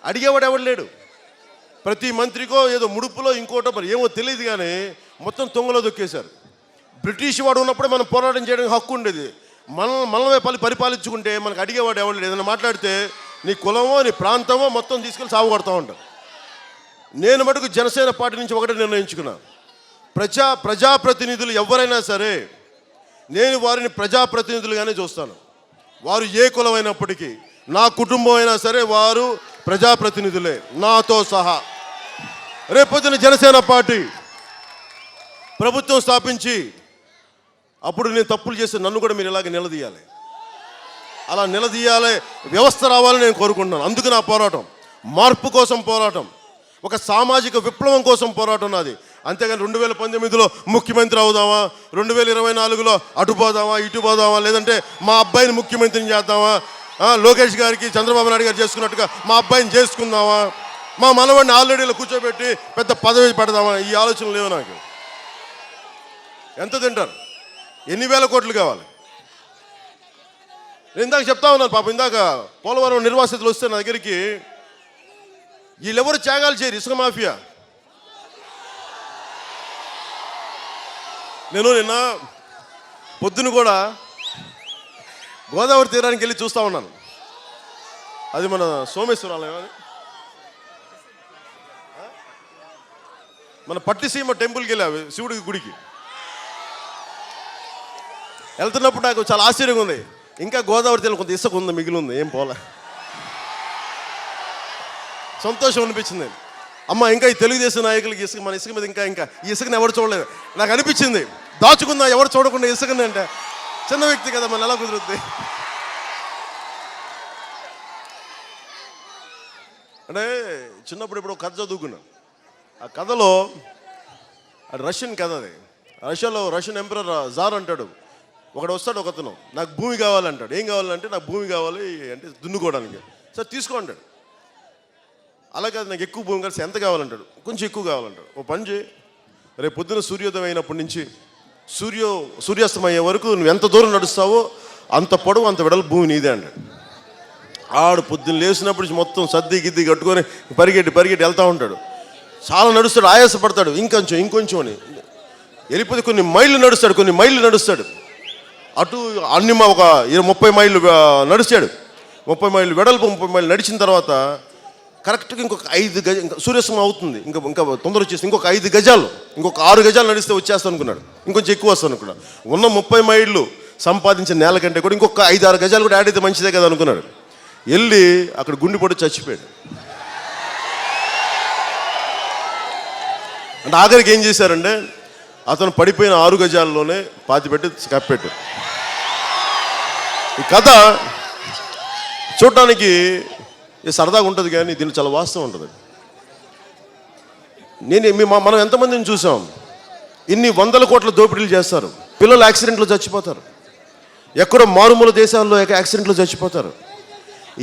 అడిగేవాడు ఎవడు లేడు. ప్రతి మంత్రికో ఏదో ముడుపులో ఇంకోటో మరి ఏమో తెలియదు, కానీ మొత్తం తొంగలో దొక్కేశారు. బ్రిటిష్ వాడు ఉన్నప్పుడే మనం పోరాటం చేయడానికి హక్కు ఉండేది. మనమే పరిపాలించుకుంటే మనకు అడిగేవాడు ఎవడు లేడు. ఏదైనా మాట్లాడితే నీ కులమో నీ ప్రాంతమో మొత్తం తీసుకెళ్ళి సాగు కొడతా ఉంటాం. నేను మటుకు జనసేన పార్టీ నుంచి ఒకటే నిర్ణయించుకున్నా, ప్రజాప్రతినిధులు ఎవరైనా సరే నేను వారిని ప్రజాప్రతినిధులుగానే చూస్తాను. వారు ఏ కులమైనప్పటికీ, నా కుటుంబం అయినా సరే వారు ప్రజాప్రతినిధులే నాతో సహా. రేపొద్దున జనసేన పార్టీ ప్రభుత్వం స్థాపించి అప్పుడు నేను తప్పులు చేస్తే నన్ను కూడా మీరు ఇలాగ నిలదీయాలి. అలా నిలదీయాలి, వ్యవస్థ రావాలని నేను కోరుకుంటున్నాను. అందుకు నా పోరాటం మార్పు కోసం పోరాటం, ఒక సామాజిక విప్లవం కోసం పోరాటం నాది. అంతేగాని 2019లో ముఖ్యమంత్రి అవుదామా, 2024లో అటు పోదామా ఇటు పోదామా, లేదంటే మా అబ్బాయిని ముఖ్యమంత్రిని చేద్దామా, లోకేష్ గారికి చంద్రబాబు నాయుడు గారు చేసుకున్నట్టుగా మా అబ్బాయిని చేసుకుందామా, మా మనవాడిని ఆల్రెడీ ఇలా కూర్చోబెట్టి పెద్ద పదవి పెడదామా ఈ ఆలోచన లేవు నాకు. ఎంత తింటారు, ఎన్ని వేల కోట్లు కావాలి? నేను ఇందాక చెప్తా ఉన్నాను పాపం, ఇందాక పోలవరం నిర్వాసితులు వస్తే నా దగ్గరికి, వీళ్ళెవరు త్యాగాలు చేయరు, ఇసుక మాఫియా. నేను నిన్న పొద్దున కూడా గోదావరి తీరానికి వెళ్ళి చూస్తూ ఉన్నాను. అది మన సోమేశ్వరాలయం, మన పట్టిసీమ టెంపుల్కి వెళ్ళావు, శివుడికి గుడికి వెళ్తున్నప్పుడు నాకు చాలా ఆశ్చర్యంగా ఉంది. ఇంకా గోదావరి తీరం కొంత ఇసుక ఉంది, మిగిలి ఉంది, ఏం పోలే. సంతోషం అనిపించింది. అమ్మ ఇంకా ఈ తెలుగుదేశం నాయకులకి ఇసుక, మన ఇసుక మీద ఇంకా ఈ ఇసుకని ఎవరు చూడలేదు. నాకు అనిపించింది దాచుకుందా ఎవరు చూడకుండా ఇసుకని. అంటే చిన్న వ్యక్తి కదా, మన ఎలా కుదురుద్ది? అంటే చిన్నప్పుడు ఇప్పుడు ఒక కథ చదువుకున్నాను. ఆ కథలో అది రష్యన్ కథ. అది రష్యాలో రష్యన్ ఎంపరర్ జార్ అంటాడు, ఒకడు వస్తాడు, ఒకతను నాకు భూమి కావాలంటాడు. ఏం కావాలంటే నాకు భూమి కావాలి అంటే దున్నుకోవడానికి. సరే తీసుకో అంటాడు. అలా కాదు, నాకు ఎక్కువ భూమి కలిసి ఎంత కావాలంటాడు, కొంచెం ఎక్కువ కావాలంటాడు. ఓ పని చేయి, రేపు పొద్దున సూర్యోదయం అయినప్పటి నుంచి సూర్యాస్తం అయ్యే వరకు నువ్వు ఎంత దూరం నడుస్తావో అంత పొడవు అంత వెడలు భూమి నీదే అంటాడు. ఆడు పొద్దున్న లేచినప్పటి నుంచి మొత్తం సర్ది గిద్ది కట్టుకొని పరిగెట్టి వెళ్తూ ఉంటాడు. చాలా నడుస్తాడు, ఆయాసపడతాడు, ఇంకొంచెం అని వెళ్ళిపోతే కొన్ని మైళ్ళు నడుస్తాడు. అటు అన్ని ఒక 30 మైళ్ళు నడిచాడు. 30 మైళ్ళు వెడల్పు, 30 మైళ్ళు నడిచిన తర్వాత కరెక్ట్గా ఇంకొక 5 గజ సూర్యాస్తమయం అవుతుంది. ఇంకా తొందర వచ్చేసి ఇంకొక 5 గజాలు, ఇంకొక 6 గజాలు నడిస్తే వచ్చేస్తాను అనుకున్నాడు. ఇంకొంచెం ఎక్కువ వస్తాను అనుకున్నాడు. ఉన్న 30 మైళ్ళు సంపాదించిన నేల కంటే కూడా ఇంకొక 5-6 గజాలు కూడా యాడ్ అయితే మంచిదే కదా అనుకున్నాడు. వెళ్ళి అక్కడ గుండెపోటు చచ్చిపోయాడు. అంటే ఆఖరికి ఏం చేశారంటే అతను పడిపోయిన 6 గజాల్లోనే పాతిపెట్టి కప్పెట్టు. ఈ కథ చూడటానికి సరదాగా ఉంటుంది కానీ దీనికి చాలా వాస్తవం ఉంటుంది. మనం ఎంతమందిని చూసాం, ఇన్ని 100 కోట్ల దోపిడీలు చేస్తారు, పిల్లలు యాక్సిడెంట్లో చచ్చిపోతారు, ఎక్కడో మారుమూల దేశాల్లో యాక్సిడెంట్లో చచ్చిపోతారు.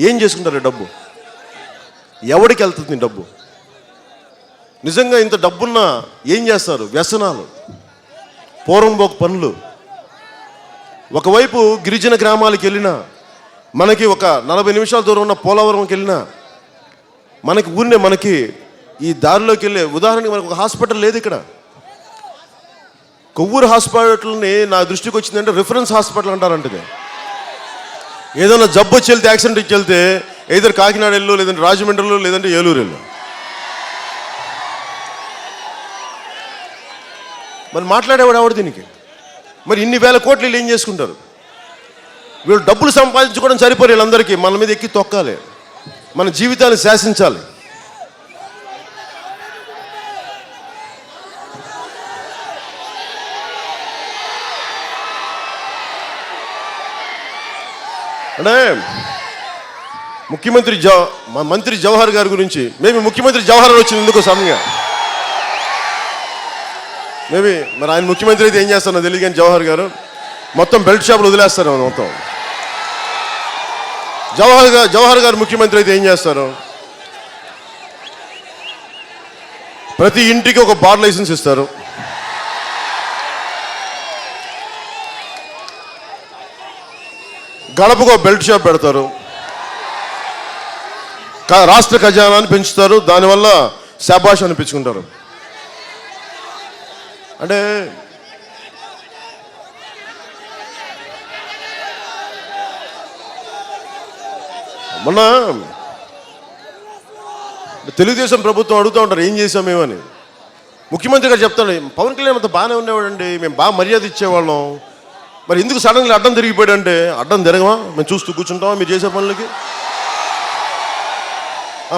ఏం చేసుకుంటారు డబ్బు? ఎవడికి వెళ్తుంది డబ్బు? నిజంగా ఇంత డబ్బున్నా ఏం చేస్తారు? వ్యసనాలు, పోరంబోకు పనులు. ఒకవైపు గిరిజన గ్రామాలకు వెళ్ళినా, మనకి ఒక 40 నిమిషాల దూరం ఉన్న పోలవరంకి వెళ్ళినా, మనకి ఈ దారిలోకి వెళ్ళే ఉదాహరణకి మనకు ఒక హాస్పిటల్ లేదు ఇక్కడ. కొవ్వూరు హాస్పిటల్ని నా దృష్టికి వచ్చిందంటే రిఫరెన్స్ హాస్పిటల్ అంటారంటే. ఏదైనా జబ్బు వచ్చి వెళ్తే, యాక్సిడెంట్ ఇచ్చి వెళ్తే ఏదో కాకినాడ వెళ్ళు, లేదంటే రాజమండ్రిలో, లేదంటే ఏలూరు వెళ్ళు. మరి మాట్లాడేవాడు ఎవడు దీనికి? మరి ఇన్ని వేల కోట్లు వీళ్ళు ఏం చేసుకుంటారు? వీళ్ళు డబ్బులు సంపాదించుకోవడం సరిపోరు, వీళ్ళందరికీ మన మీద ఎక్కి తొక్కాలి, మన జీవితాన్ని శాసించాలి. అంటే మంత్రి జవహర్ గారి గురించి ముఖ్యమంత్రి జవహర్ వచ్చింది ఎందుకో సమయంగా మరి ఆయన ముఖ్యమంత్రి అయితే ఏం చేస్తారో తెలియదు కానీ జవహర్ గారు మొత్తం బెల్ట్ షాపులు వదిలేస్తారు. మొత్తం జవహర్ గారు ముఖ్యమంత్రి అయితే ఏం చేస్తారు? ప్రతి ఇంటికి ఒక బార్ లైసెన్స్ ఇస్తారు. గడపకు బెల్ట్ షాప్ పెడతారు. రాష్ట్ర ఖజానాన్ని పెంచుతారు. దానివల్ల శాబాష్ అనిపించుకుంటారు. అంటే మొన్న తెలుగుదేశం ప్రభుత్వం అడుగుతూ ఉంటారు ఏం చేసాం మేమని. ముఖ్యమంత్రి గారు చెప్తాడు, పవన్ కళ్యాణ్ అంతా బాగానే ఉండేవాడండి, మేము బాగా మర్యాద ఇచ్చేవాళ్ళం, మరి ఎందుకు సడన్గా అడ్డం తిరిగిపోయాడంటే, అడ్డం తిరగమా, మేము చూస్తూ కూర్చుంటామా మీరు చేసే పనులకి?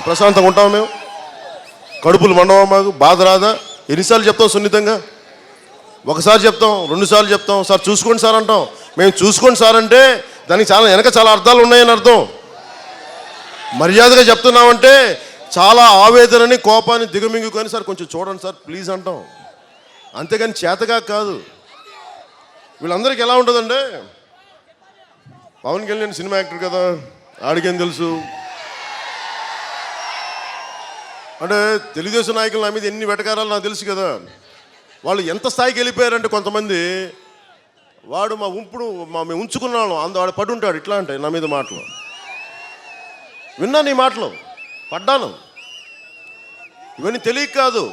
ప్రశాంతంగా ఉంటామా? మేము కడుపులు మండవా? మాకు బాధ రాదా? ఎన్నిసార్లు చెప్తాం సున్నితంగా? ఒకసారి చెప్తాం, 2 సార్లు చెప్తాం, సార్ చూసుకోండి సార్ అంటాం. మేము చూసుకోండి సార్ అంటే దానికి చాలా అర్థాలు ఉన్నాయని అర్థం. మర్యాదగా చెప్తున్నామంటే చాలా ఆవేదనని, కోపాన్ని దిగమింగుకొని సార్ కొంచెం చూడండి సార్ ప్లీజ్ అంటాం. అంతేగాని చేతగా కాదు. వీళ్ళందరికీ ఎలా ఉంటుందంటే, పవన్ కళ్యాణ్ సినిమా యాక్టర్ కదా, ఆడికేం తెలుసు, అంటే తెలుగుదేశం నాయకులు నా మీద ఎన్ని వెటకారాలు నాకు తెలుసు కదా. వాళ్ళు ఎంత స్థాయికి వెళ్ళిపోయారంటే కొంతమంది, వాడు మేము ఉంచుకున్న వాళ్ళం వాడు పడుంటాడు ఇట్లా అంటే నా మీద మాటలు విన్నా, నీ మాటలు పడ్డాను. ఇవన్నీ తెలియక కాదు,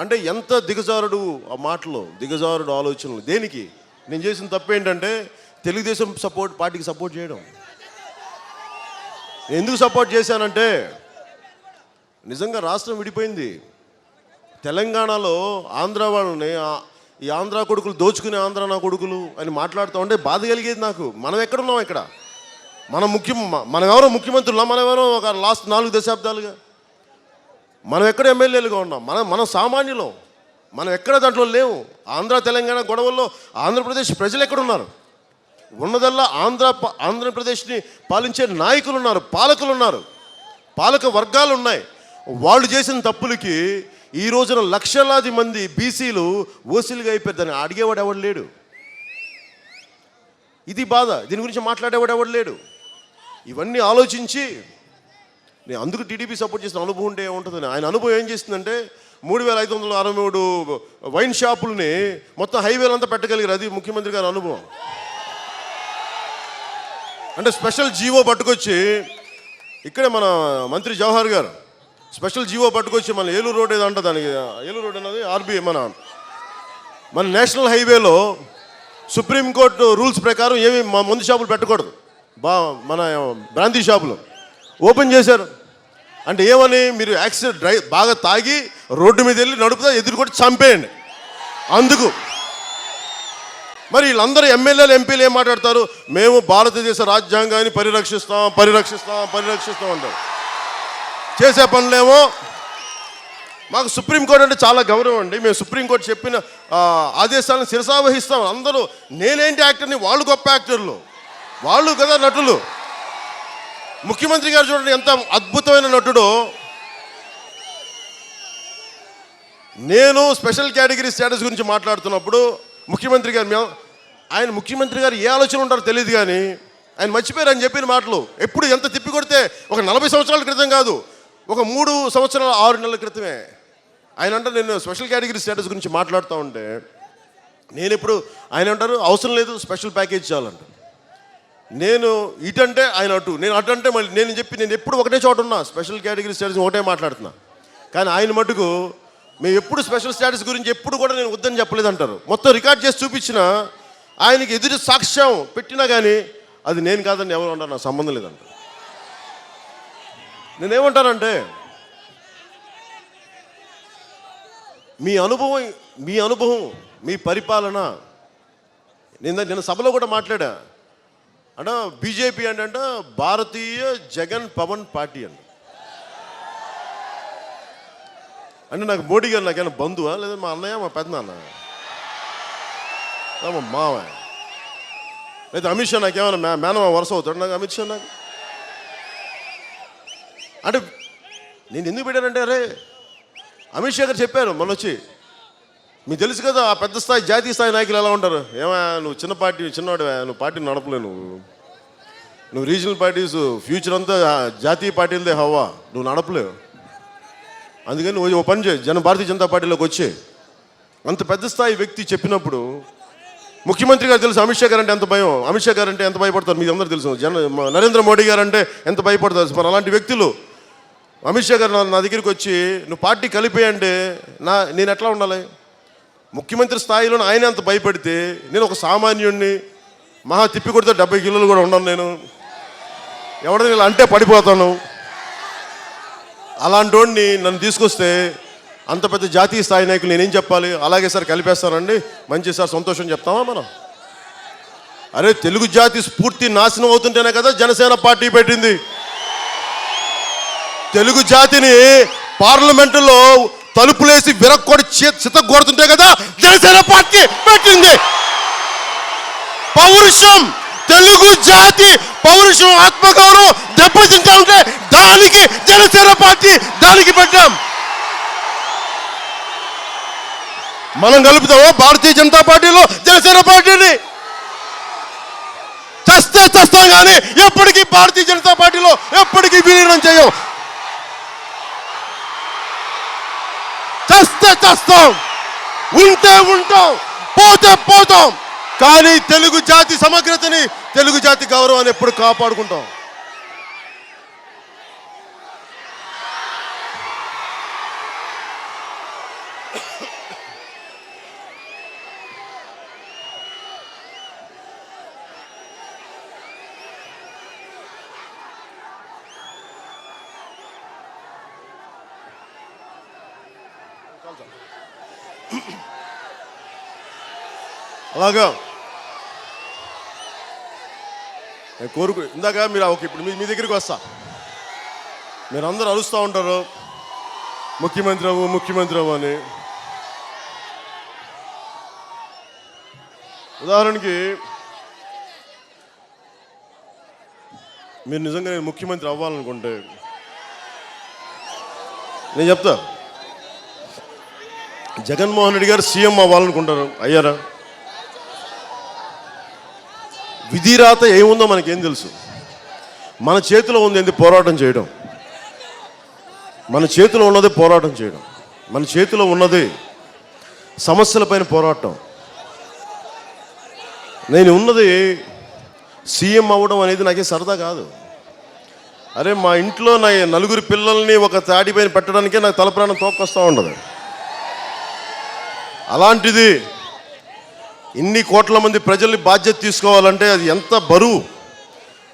అంటే ఎంత దిగజారుడు ఆ మాటలు, దిగజారుడు ఆలోచనలు. దేనికి? నేను చేసిన తప్పు ఏంటంటే తెలుగుదేశం పార్టీకి సపోర్ట్ చేయడం. నేను ఎందుకు సపోర్ట్ చేశానంటే, నిజంగా రాష్ట్రం విడిపోయింది. తెలంగాణలో ఆంధ్ర వాళ్ళని ఈ ఆంధ్ర కొడుకులు దోచుకునే ఆంధ్ర నా కొడుకులు అని మాట్లాడుతూ ఉంటే బాధ కలిగేది నాకు. మనం ఎక్కడున్నాం ఇక్కడ? మనం ఎవరో ముఖ్యమంత్రులు, మనం ఎవరో ఒక లాస్ట్ 4 దశాబ్దాలుగా మనం ఎక్కడ ఎమ్మెల్యేలుగా ఉన్నాం. మనం సామాన్యులం, మనం ఎక్కడ దాంట్లో లేవు. ఆంధ్ర తెలంగాణ గొడవల్లో ఆంధ్రప్రదేశ్ ప్రజలు ఎక్కడున్నారు? ఉన్నదల్లా ఆంధ్రప్రదేశ్ని పాలించే నాయకులు ఉన్నారు, పాలకులు ఉన్నారు, పాలక వర్గాలు ఉన్నాయి. వాళ్ళు చేసిన తప్పులకి ఈ రోజున లక్షలాది మంది బీసీలు ఓసీలుగా అయిపోయారు. దాన్ని అడిగేవాడు ఎవడు లేడు. ఇది బాధ. దీని గురించి మాట్లాడేవాడు ఎవడు లేడు. ఇవన్నీ ఆలోచించి నేను అందుకు టీడీపీ సపోర్ట్ చేసిన అనుభవం ఉంటే ఏముంటుందని. ఆయన అనుభవం ఏం చేస్తుందంటే 3563 వైన్ షాపుల్ని మొత్తం హైవేలంతా పెట్టగలిగారు. అది ముఖ్యమంత్రి గారి అనుభవం. అంటే స్పెషల్ జీవో పట్టుకొచ్చి, ఇక్కడే మన మంత్రి జవహర్ గారు స్పెషల్ జీవో పట్టుకొచ్చి మన ఏలూరు రోడ్ ఏదో అంటే దానికి ఏలూరు రోడ్ అన్నది ఆర్బీ మన నేషనల్ హైవేలో సుప్రీంకోర్టు రూల్స్ ప్రకారం ఏమి మందు షాపులు పెట్టకూడదు, మన బ్రాందీ షాపులు ఓపెన్ చేశారు. అంటే ఏమని, మీరు యాక్సిడెంట్ బాగా తాగి రోడ్డు మీద వెళ్ళి నడుపుతా ఎదురుకొట్టి చంపేయండి. అందుకు మరి వీళ్ళందరూ ఎమ్మెల్యేలు ఎంపీలు ఏం మాట్లాడతారు? మేము భారతదేశ రాజ్యాంగాన్ని పరిరక్షిస్తాం అంటారు. చేసే పనులేమో మాకు సుప్రీంకోర్టు అంటే చాలా గౌరవం అండి. మేము సుప్రీంకోర్టు చెప్పిన ఆదేశాలను శిరసావహిస్తాం. అందరూ నేనేంటి యాక్టర్ని, వాళ్ళు గొప్ప యాక్టర్లు, వాళ్ళు కదా నటులు. ముఖ్యమంత్రి గారు చూడండి ఎంత అద్భుతమైన నటుడో. నేను స్పెషల్ కేటగిరీ స్టేటస్ గురించి మాట్లాడుతున్నప్పుడు ముఖ్యమంత్రి గారు ఏ ఆలోచన ఉంటారో తెలియదు, కానీ ఆయన మర్చిపోయారు అని చెప్పిన మాటలు ఎప్పుడు ఎంత తిప్పి కొడితే ఒక 40 సంవత్సరాల క్రితం కాదు, ఒక 3 సంవత్సరాల 6 నెలల క్రితమే ఆయన అంటే నేను స్పెషల్ కేటగిరీ స్టేటస్ గురించి మాట్లాడుతూ ఉంటే నేను ఇప్పుడు ఆయన అంటారు అవసరం లేదు స్పెషల్ ప్యాకేజ్ చాలంట. నేను ఇటంటే ఆయన అటు, నేను అటు అంటే మళ్ళీ నేను ఎప్పుడు ఒకటే చోట ఉన్నా, స్పెషల్ కేటగిరీ స్టేటస్ ఒకటే మాట్లాడుతున్నా. కానీ ఆయన మటుకు మేము ఎప్పుడు స్పెషల్ స్టేటస్ గురించి ఎప్పుడు కూడా నేను వద్దని చెప్పలేదంటారు. మొత్తం రికార్డ్ చేసి చూపించినా, ఆయనకి ఎదురు సాక్ష్యం పెట్టినా కానీ అది నేను కాదని ఎవరు అంటారు, నాకు సంబంధం లేదంట. నేనేమంటానంటే, మీ అనుభవం మీ పరిపాలన. నేను సభలో కూడా మాట్లాడా. అంటే బీజేపీ అంటే భారతీయ జగన్ పవన్ పార్టీ అంటే నాకు మోడీ గారు నాకేమైనా బంధువా, లేదా మా అన్నయ్య, మా పెద్దనాన్న, మా మావ, లేదా అమిత్ షా నాకేమైనా మేనమా వరుస అవుతాడు నాకు అమిత్ షా? నాకు అంటే నేను ఎందుకు పెట్టానంటే, అరే అమిత్ షా గారు చెప్పారు మొన్న వచ్చి, మీకు తెలుసు కదా ఆ పెద్ద స్థాయి జాతీయ స్థాయి నాయకులు ఎలా ఉంటారు. నువ్వు చిన్నవాడివా, నువ్వు పార్టీని నడపలేవు, నువ్వు రీజనల్ పార్టీస్ ఫ్యూచర్ అంతా జాతీయ పార్టీలదే హవా, నువ్వు నడపలేవు. అందుకని ఓ పని చేయి, భారతీయ జనతా పార్టీలోకి వచ్చే. అంత పెద్ద స్థాయి వ్యక్తి చెప్పినప్పుడు ముఖ్యమంత్రి గారు తెలుసు అమిత్ షా గారు అంటే ఎంత భయం, అమిత్ షా గారు అంటే ఎంత భయపడతారు మీకు అందరూ తెలుసు, నరేంద్ర మోడీ గారు అంటే ఎంత భయపడతారు. మరి అలాంటి వ్యక్తులు అమిత్ షా గారు నా దగ్గరికి వచ్చి నువ్వు పార్టీ కలిపే అంటే నేను ఎట్లా ఉండాలి? ముఖ్యమంత్రి స్థాయిలో ఆయన అంత భయపడితే నేను ఒక సామాన్యుడిని, మహా తిప్పి కొడితే 70 కిలోలు కూడా ఉండను, నేను ఎవడని ఇలా అంటే పడిపోతాను. అలాంటి వాడిని నన్ను తీసుకొస్తే అంత పెద్ద జాతీయ స్థాయి నాయకులు నేనేం చెప్పాలి? అలాగే సార్ కలిపేస్తానండి, మంచి సార్, సంతోషం చెప్తామా మనం? అరే తెలుగు జాతి స్ఫూర్తి నాశనం అవుతుంటేనే కదా జనసేన పార్టీ పెట్టింది. తెలుగు జాతిని పార్లమెంటులో తలుపులేసి విరక్కొడి చితగొడుతుంటే కదా జనసేన పార్టీ పెట్టింది. పౌరుషం, తెలుగు జాతి పౌరుషం, ఆత్మగౌరవం దెబ్బతింటే దానికి జనసేన పార్టీ దానికి పెట్టాం. మనం కలుపుతామో భారతీయ జనతా పార్టీలో జనసేన పార్టీని? చస్తాం కానీ ఎప్పటికీ భారతీయ జనతా పార్టీలో ఎప్పటికీ విలీనం చేయం. చస్తే చస్తాం, ఉంటే ఉంటాం, పోతే పోతాం. కానీ తెలుగు జాతి సమగ్రతని, తెలుగు జాతి గౌరవాన్ని ఎప్పుడు కాపాడుకుంటాం. అలాగా కోరుకు ఇందాక మీరు ఇప్పుడు మీ దగ్గరికి వస్తా, మీరు అందరూ అరుస్తూ ఉంటారు ముఖ్యమంత్రి అవ్వు ముఖ్యమంత్రి అవ్వు అని. ఉదాహరణకి మీరు నిజంగా నేను ముఖ్యమంత్రి అవ్వాలనుకుంటే నేను చెప్తా, జగన్మోహన్ రెడ్డి గారు సీఎం అవ్వాలనుకుంటారు, అయ్యారా? విధిరాత ఏముందో మనకేం తెలుసు? మన చేతిలో ఉంది ఏంది? పోరాటం చేయడం. మన చేతిలో ఉన్నది పోరాటం చేయడం. మన చేతిలో ఉన్నది సమస్యలపైన పోరాటం. నేను ఉన్నది సీఎం అవ్వడం అనేది నాకే సరదా కాదు. అరే మా ఇంట్లో నా నలుగురు పిల్లల్ని ఒక తాడి పైన పెట్టడానికే నాకు తలప్రాణం తోక్కొస్తూ ఉండదు. అలాంటిది ఇన్ని కోట్ల మంది ప్రజల్ని బాధ్యత తీసుకోవాలంటే అది ఎంత బరువు,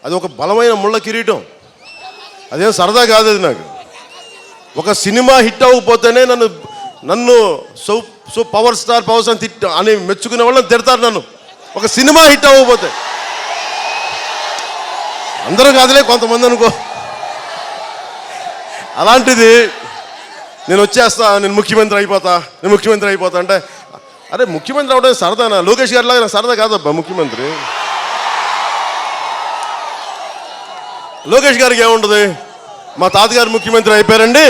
అది ఒక బలమైన ముళ్ళ కిరీటం. అదేం సరదా కాదు అది నాకు. ఒక సినిమా హిట్ అవ్వకపోతేనే నన్ను సో పవర్ స్టార్ అని మెచ్చుకునే వాళ్ళని తిడతారు నన్ను, ఒక సినిమా హిట్ అవ్వకపోతే. అందరూ కాదులే, కొంతమంది అనుకో. అలాంటిది నేను వచ్చేస్తా, నేను ముఖ్యమంత్రి అయిపోతా అంటే, అరే ముఖ్యమంత్రి అవడం సరదానా? లోకేష్ గారి లాగా నాకు సరదా కాదబ్బా ముఖ్యమంత్రి. లోకేష్ గారికి ఏముంటుంది? మా తాతగారు ముఖ్యమంత్రి అయిపోయారండి,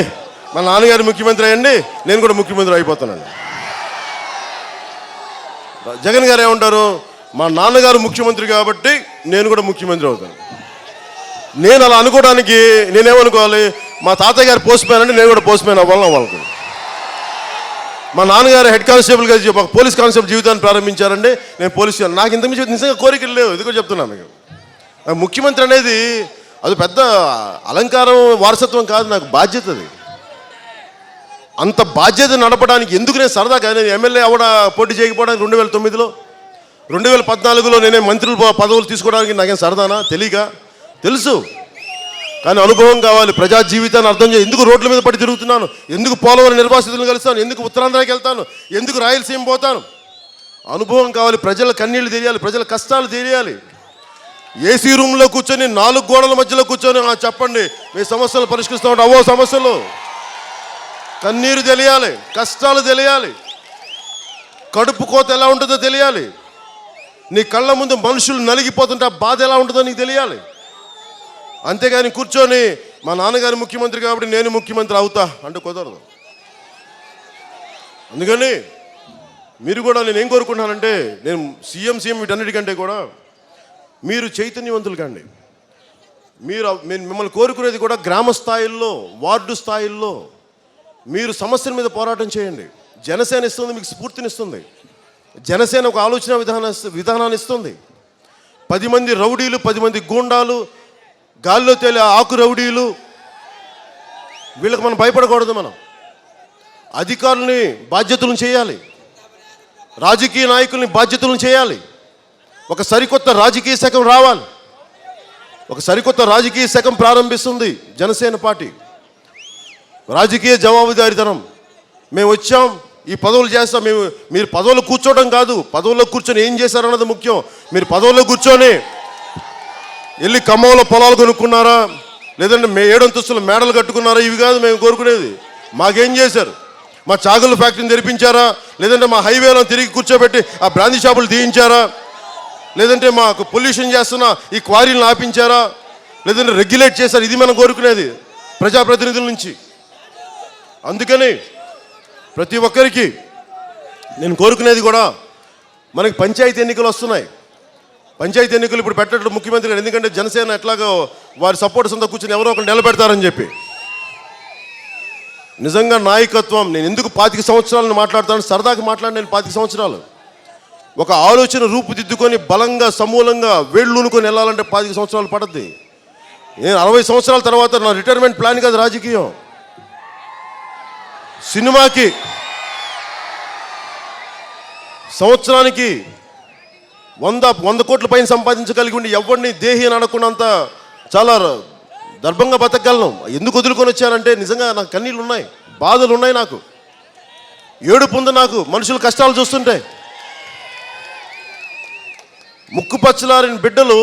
మా నాన్నగారు ముఖ్యమంత్రి అయ్యండి, నేను కూడా ముఖ్యమంత్రి అయిపోతానండి. జగన్ గారు ఏమంటారు? మా నాన్నగారు ముఖ్యమంత్రి కాబట్టి నేను కూడా ముఖ్యమంత్రి అవుతాను. నేను అలా అనుకోవడానికి నేనేమనుకోవాలి? మా తాతయ్య గారు పోస్ట్ మ్యాన్ అంటే నేను కూడా పోస్ట్ మ్యాన్ అవ్వాలని అవ్వాలి. మా నాన్నగారు హెడ్ కానిస్టేబుల్గా ఒక పోలీస్ కానిస్టేబుల్ జీవితాన్ని ప్రారంభించారండి, నేను పోలీస్. నాకు ఇంతకుమించి నిజంగా కోరికలు లేవు, ఇది కూడా చెప్తున్నాను మీకు. ముఖ్యమంత్రి అనేది అది పెద్ద అలంకారం, వారసత్వం కాదు, నాకు బాధ్యత. అది అంత బాధ్యత నడపడానికి ఎందుకు నేను సరదా కాదు. నేను ఎమ్మెల్యే పోటీ చేయకపోవడానికి 2009లో 2014లో నేనే మంత్రులు పదవులు తీసుకోవడానికి నాకేం సరదానా? తెలుసు. కానీ అనుభవం కావాలి, ప్రజా జీవితాన్ని అర్థం చేయాలి. ఎందుకు రోడ్ల మీద పడి తిరుగుతున్నాను, ఎందుకు పోలవరం నిర్వాసితులను కలుస్తాను, ఎందుకు ఉత్తరాంధ్రకి వెళ్తాను, ఎందుకు రాయలసీమ పోతాను? అనుభవం కావాలి, ప్రజల కన్నీళ్ళు తెలియాలి, ప్రజల కష్టాలు తెలియాలి. ఏసీ రూమ్లో కూర్చొని 4 గోడల మధ్యలో కూర్చొని చెప్పండి మీ సమస్యలు పరిష్కరిస్తూ ఉంటా. అవో సమస్యలు, కన్నీరు తెలియాలి, కష్టాలు తెలియాలి, కడుపు కోత ఎలా ఉంటుందో తెలియాలి, నీ కళ్ళ ముందు మనుషులు నలిగిపోతుంటే ఆ బాధ ఎలా ఉంటుందో నీకు తెలియాలి. అంతేగాని కూర్చొని మా నాన్నగారు ముఖ్యమంత్రి కాబట్టి నేను ముఖ్యమంత్రి అవుతా అంటే కుదరదు. అందుకని మీరు కూడా నేనేం కోరుకుంటున్నానంటే, నేను సీఎం వీటన్నిటికంటే కూడా మీరు చైతన్యవంతులు కండి. మిమ్మల్ని కోరుకునేది కూడా గ్రామ స్థాయిల్లో, వార్డు స్థాయిల్లో మీరు సమస్యల మీద పోరాటం చేయండి. జనసేన ఇస్తుంది, మీకు స్ఫూర్తినిస్తుంది. జనసేన ఒక ఆలోచన విధానాన్ని ఇస్తుంది. 10 మంది రౌడీలు, 10 మంది గూండాలు, గాల్లో తేలే ఆకు రౌడీలు, వీళ్ళకి మనం భయపడకూడదు. మనం అధికారుల్ని బాధ్యతలను చేయాలి, రాజకీయ నాయకుల్ని బాధ్యతలను చేయాలి. ఒక సరికొత్త రాజకీయ శకం రావాలి. ఒక సరికొత్త రాజకీయ శకం ప్రారంభిస్తుంది జనసేన పార్టీ. రాజకీయ జవాబుదారీతనం. మేము వచ్చాం, ఈ పదవులు చేస్తాం. మీరు పదవులు కూర్చోవడం కాదు, పదవుల్లో కూర్చొని ఏం చేశారన్నది ముఖ్యం. మీరు పదవుల్లో కూర్చొని వెళ్ళి ఖమ్మంలో పొలాలు కొనుక్కున్నారా, లేదంటే 7 అంతస్తుల మేడలు కట్టుకున్నారా, ఇవి కాదు మేము కోరుకునేది. మాకేం చేశారు? మా చాగుల ఫ్యాక్టరీని తెరిపించారా, లేదంటే మా హైవేలో తిరిగి కూర్చోబెట్టి ఆ బ్రాందీ షాపులు తీయించారా, లేదంటే మాకు పొల్యూషన్ చేస్తున్న ఈ క్వారీలను ఆపించారా, లేదంటే రెగ్యులేట్ చేశారు? ఇది మనం కోరుకునేది ప్రజాప్రతినిధుల నుంచి. అందుకని ప్రతి ఒక్కరికి నేను కోరుకునేది కూడా, మనకి పంచాయతీ ఎన్నికలు వస్తున్నాయి. పంచాయతీ ఎన్నికలు ఇప్పుడు పెట్టడం ముఖ్యమంత్రి గారు, ఎందుకంటే జనసేన ఎట్లాగో వారి సపోర్టర్స్ అంతా కూర్చొని ఎవరో ఒకరు నిలబెడతారని చెప్పి. నిజంగా నాయకత్వం. నేను ఎందుకు 25 సంవత్సరాలను మాట్లాడతాను, సరదాకి మాట్లాడి నేను 25 సంవత్సరాలు ఒక ఆలోచన రూపుదిద్దుకొని బలంగా సమూలంగా వేళ్ళూనుకొని వెళ్ళాలంటే 25 సంవత్సరాలు పడుద్ది. నేను 60 సంవత్సరాల తర్వాత నా రిటైర్మెంట్ ప్లాన్ కాదు రాజకీయం. సినిమాకి సంవత్సరానికి 100 కోట్ల పైన సంపాదించగలిగి ఉండి ఎవరిని దేహి అని అనకున్నంత చాలా దర్భంగా బతకగలను. ఎందుకు వదులుకొని వచ్చానంటే నిజంగా నాకు కన్నీళ్ళు ఉన్నాయి, బాధలు ఉన్నాయి, నాకు ఏడుపు ఉంది. నాకు మనుషుల కష్టాలు చూస్తుంటే ముక్కుపచ్చలారిన బిడ్డలు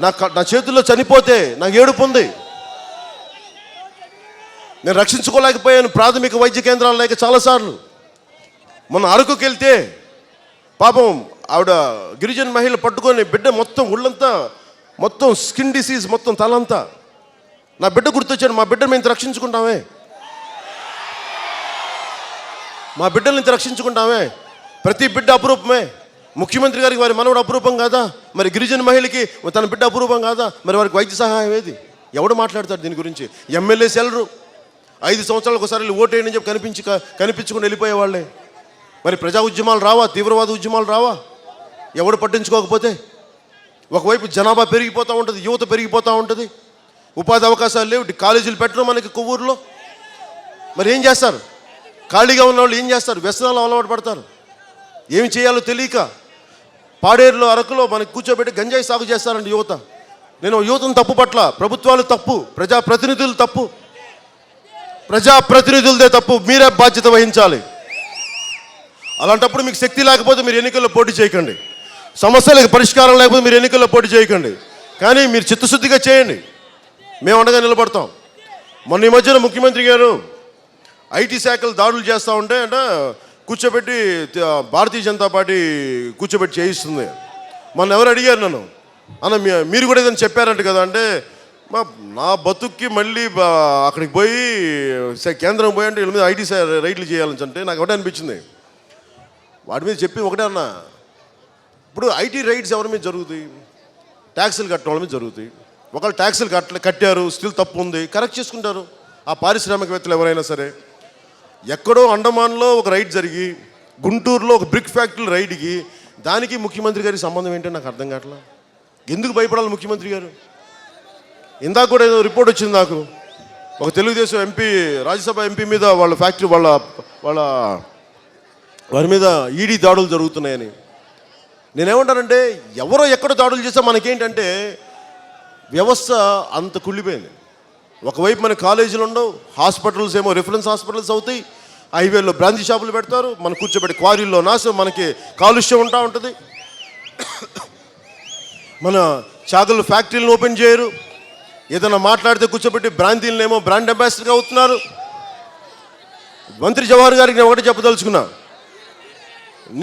నా చేతుల్లో చనిపోతే నాకు ఏడుపు ఉంది. నేను రక్షించుకోలేకపోయాను ప్రాథమిక వైద్య కేంద్రాలు లేక చాలాసార్లు. మొన్న అరకుకి వెళ్తే పాపం ఆవిడ గిరిజన మహిళ పట్టుకొని బిడ్డ మొత్తం ఒళ్ళంతా మొత్తం స్కిన్ డిసీజ్ మొత్తం తలంతా. నా బిడ్డ గుర్తొచ్చాడు. మా బిడ్డను మేము ఇంత రక్షించుకుంటామే, మా బిడ్డలను ఇంత రక్షించుకుంటామే. ప్రతి బిడ్డ అపురూపమే. ముఖ్యమంత్రి గారికి వారి మనవడు అపురూపం కాదా? మరి గిరిజన మహిళకి తన బిడ్డ అపురూపం కాదా? మరి వారికి వైద్య సహాయం ఏది? ఎవడు మాట్లాడతాడు దీని గురించి? ఎమ్మెల్యేస్ వెళ్ళరు. 5 సంవత్సరాలకు ఒకసారి ఓటేయని చెప్పి కనిపించుకుని వెళ్ళిపోయేవాళ్ళే. మరి ప్రజా ఉద్యమాలు రావా? తీవ్రవాద ఉద్యమాలు రావా? ఎవడు పట్టించుకోకపోతే? ఒకవైపు జనాభా పెరిగిపోతూ ఉంటుంది, యువత పెరిగిపోతూ ఉంటుంది, ఉపాధి అవకాశాలు లేవు, కాలేజీలు పెట్టడం మనకి కొవ్వూరులో. మరి ఏం చేస్తారు? ఖాళీగా ఉన్న వాళ్ళు ఏం చేస్తారు? వ్యసనాలు అలవాటు పడతారు. ఏమి చేయాలో తెలియక పాడేరులో అరకులో మనకి కూర్చోబెట్టి గంజాయి సాగు చేస్తారండి యువత. నేను యువతను తప్పు పట్ల, ప్రభుత్వాలు తప్పు, ప్రజాప్రతినిధులు తప్పు, ప్రజాప్రతినిధులదే తప్పు. మీరే బాధ్యత వహించాలి. అలాంటప్పుడు మీకు శక్తి లేకపోతే మీరు ఎన్నికల్లో పోటీ చేయకండి. సమస్యలకు పరిష్కారం లేకపోతే మీరు ఎన్నికల్లో పోటీ చేయకండి. కానీ మీరు చిత్తశుద్ధిగా చేయండి, మేము అండగా నిలబడతాం. మొన్న ఈ మధ్యన ముఖ్యమంత్రి గారు ఐటీ శాఖలు దాడులు చేస్తూ ఉంటే అంటే కూర్చోబెట్టి భారతీయ జనతా పార్టీ కూర్చోబెట్టి చేయిస్తుంది. మొన్న ఎవరు అడిగారు నన్ను, అన్న మీరు కూడా ఏదైనా చెప్పారంట కదా అంటే, నా బతుక్కి మళ్ళీ అక్కడికి పోయి కేంద్రం పోయి అంటే వీళ్ళ మీద ఐటీ రైడ్లు చేయాలని అంటే నాకు ఒకటే అనిపించింది. వాటి మీద చెప్పి ఒకటే అన్న, ఇప్పుడు ఐటీ రైడ్స్ ఎవరి మీద జరుగుతాయి? ట్యాక్సులు కట్టడం వాళ్ళ మీద జరుగుతాయి. ఒకళ్ళు ట్యాక్సులు కట్టారు, స్టిల్ తప్పు ఉంది, కరెక్ట్ చేసుకుంటారు ఆ పారిశ్రామికవేత్తలు ఎవరైనా సరే. ఎక్కడో అండమాన్లో ఒక రైడ్ జరిగి గుంటూరులో ఒక బ్రిక్ ఫ్యాక్టరీ రైడ్కి దానికి ముఖ్యమంత్రి గారికి సంబంధం ఏంటో నాకు అర్థం కావట్లా. ఎందుకు భయపడాలి ముఖ్యమంత్రి గారు? ఇందాక కూడా ఏదో రిపోర్ట్ వచ్చింది నాకు, ఒక తెలుగుదేశం ఎంపీ, రాజ్యసభ ఎంపీ మీద వాళ్ళ ఫ్యాక్టరీ వారి మీద ఈడీ దాడులు జరుగుతున్నాయని. నేనేమంటానంటే, ఎవరో ఎక్కడ దాడులు చేస్తే మనకేంటంటే వ్యవస్థ అంత కుళ్ళిపోయింది. ఒకవైపు మన కాలేజీలు ఉండవు, హాస్పిటల్స్ ఏమో రిఫరెన్స్ హాస్పిటల్స్ అవుతాయి, హైవేలో బ్రాంచీ షాపులు పెడతారు, మన కూర్చోబెట్టి క్వారీల్లో నాశనం, మనకి కాలుష్యం ఉంటా ఉంటుంది. మన చాగలు ఫ్యాక్టరీలను ఓపెన్ చేయరు, ఏదైనా మాట్లాడితే కూర్చోబెట్టి బ్రాంతీలనేమో బ్రాండ్ అంబాసిడర్గా అవుతున్నారు. మంత్రి జవహర్ గారికి నేను ఒకటి చెప్పదలుచుకున్నా,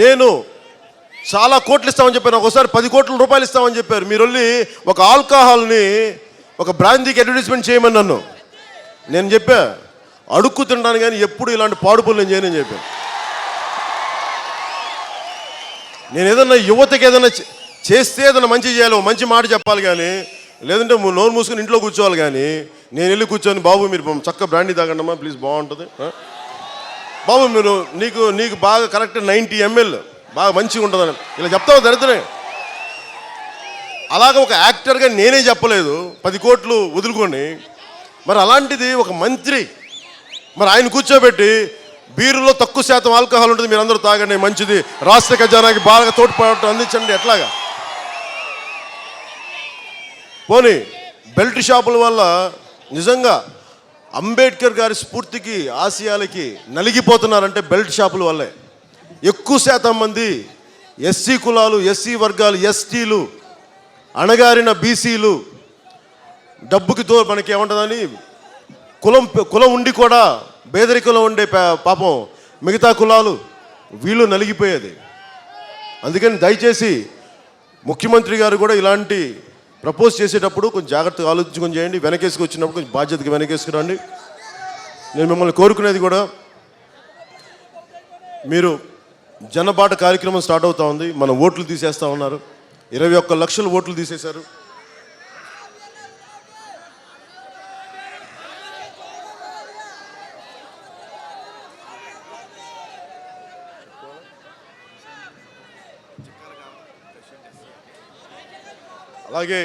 నేను చాలా కోట్లు ఇస్తామని చెప్పాను, ఒకసారి 10 కోట్ల రూపాయలు ఇస్తామని చెప్పారు. మీరు వెళ్ళి ఒక ఆల్కహాల్ని ఒక బ్రాందీకి అడ్వర్టైజ్మెంట్ చేయమని నన్ను, నేను చెప్పా అడుక్కు తింటాను కానీ ఎప్పుడు ఇలాంటి పాడు పనులు నేను చేయనని చెప్పాను. నేను ఏదన్నా యువతకి ఏదైనా చేస్తే ఏదైనా మంచి చేయాలి, మంచి మాట చెప్పాలి, కానీ లేదంటే నోరు మూసుకొని ఇంట్లో కూర్చోవాలి. కానీ నేను వెళ్ళి కూర్చొని, బాబు మీరు చక్క బ్రాండీ తాగండమ్మా ప్లీజ్, బాగుంటుంది బాబు, మీరు నీకు బాగా కరెక్ట్ 90 ml బాగా మంచిగా ఉంటుందని ఇలా చెప్తావు దరిద్రమే. అలాగ ఒక యాక్టర్గా నేనే చెప్పలేదు 10 కోట్లు వదులుకోండి. మరి అలాంటిది ఒక మంత్రి, మరి ఆయన కూర్చోబెట్టి బీరులో తక్కువ శాతం ఆల్కహాల్ ఉంటుంది, మీరు అందరూ తాగండి మంచిది, రాష్ట్ర ఖజానాకి బాగా తోడ్పాటు అందించండి. ఎట్లాగా? పోనీ బెల్ట్ షాపుల వల్ల నిజంగా అంబేద్కర్ గారి స్ఫూర్తికి ఆశయాలకి నలిగిపోతున్నారంటే బెల్ట్ షాపుల వల్లే. ఎక్కువ శాతం మంది ఎస్సీ కులాలు, ఎస్సీ వర్గాలు, ఎస్టీలు, అణగారిన బీసీలు డబ్బుకి మనకి ఏమంటుందని కులం ఉండి కూడా పేదరికంలో ఉండే పాపం మిగతా కులాలు వీళ్ళు నలిగిపోయేది. అందుకని దయచేసి ముఖ్యమంత్రి గారు కూడా ఇలాంటి ప్రపోజ్ చేసేటప్పుడు కొంచెం జాగ్రత్తగా ఆలోచించుకొని చేయండి. వెనకేసుకు వచ్చినప్పుడు కొంచెం బాధ్యతగా వెనకేసుకురండి. నేను మిమ్మల్ని కోరుకునేది కూడా, మీరు జనబాట కార్యక్రమం స్టార్ట్ అవుతూ ఉంది. మన ఓట్లు తీసేస్తూ ఉన్నారు, 21 లక్షల ఓట్లు తీసేశారు. అలాగే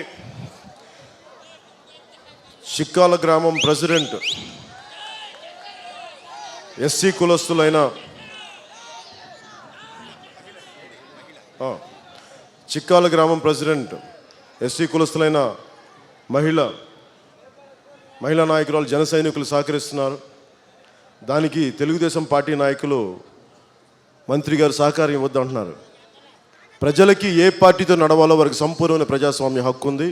చిక్కాల గ్రామం ప్రెసిడెంట్ ఎస్సీ కులస్తులైన చిక్కాల గ్రామం ప్రెసిడెంట్ ఎస్సీ కులస్తులైన మహిళా నాయకురాలు జన సైనికులు సహకరిస్తున్నారు. దానికి తెలుగుదేశం పార్టీ నాయకులు మంత్రి గారు సహకారం ఇవ్వద్దంటున్నారు. ప్రజలకి ఏ పార్టీతో నడవాలో వారికి సంపూర్ణమైన ప్రజాస్వామ్య హక్కు ఉంది.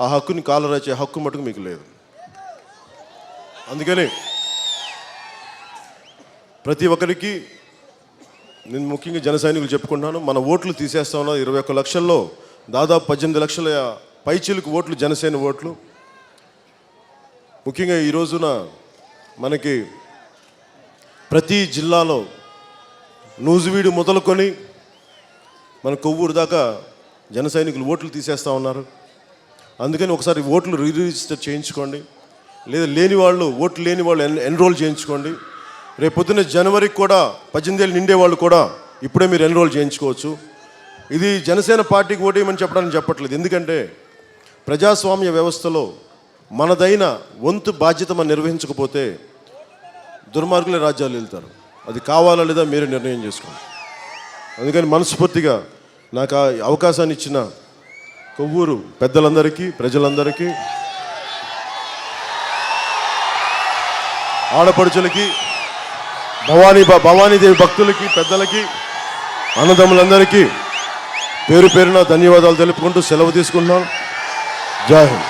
ఆ హక్కుని కాలరాచే హక్కు మటుకు మీకు లేదు. అందుకని ప్రతి ఒక్కరికి నేను ముఖ్యంగా జన సైనికులు చెప్పుకుంటున్నాను, మన ఓట్లు తీసేస్తా ఉన్నా 21 లక్షల్లో దాదాపు 18 లక్షల పైచీలకు ఓట్లు జనసేన ఓట్లు. ముఖ్యంగా ఈ రోజున మనకి ప్రతి జిల్లాలో నూజివీడు మొదలుకొని మన కొవ్వూరు దాకా జన సైనికులు ఓట్లు తీసేస్తూ ఉన్నారు. అందుకని ఒకసారి ఓట్లు రిజిస్టర్ చేయించుకోండి, లేదా ఓట్లు లేని వాళ్ళు ఎన్రోల్ చేయించుకోండి. రేపు పొద్దున్న జనవరికి కూడా 18 ఏళ్ళు నిండే వాళ్ళు కూడా ఇప్పుడే మీరు ఎన్రోల్ చేయించుకోవచ్చు. ఇది జనసేన పార్టీకి ఓటేయమని చెప్పడానికి చెప్పట్లేదు. ఎందుకంటే ప్రజాస్వామ్య వ్యవస్థలో మనదైన వంతు బాధ్యత మనం నిర్వహించకపోతే దుర్మార్గులే రాజ్యాలు వెళ్తారు. అది కావాలా లేదా మీరు నిర్ణయం చేసుకోండి. అందుకని మనస్ఫూర్తిగా నాకు ఆ అవకాశాన్ని ఇచ్చిన కొవ్వూరు పెద్దలందరికీ, ప్రజలందరికీ, ఆడపడుచులకి, భవానీదేవి భక్తులకి, పెద్దలకి, అన్నదమ్ములందరికీ పేరు పేరున ధన్యవాదాలు తెలుపుకుంటూ సెలవు తీసుకుంటున్నాను. జై హింద్.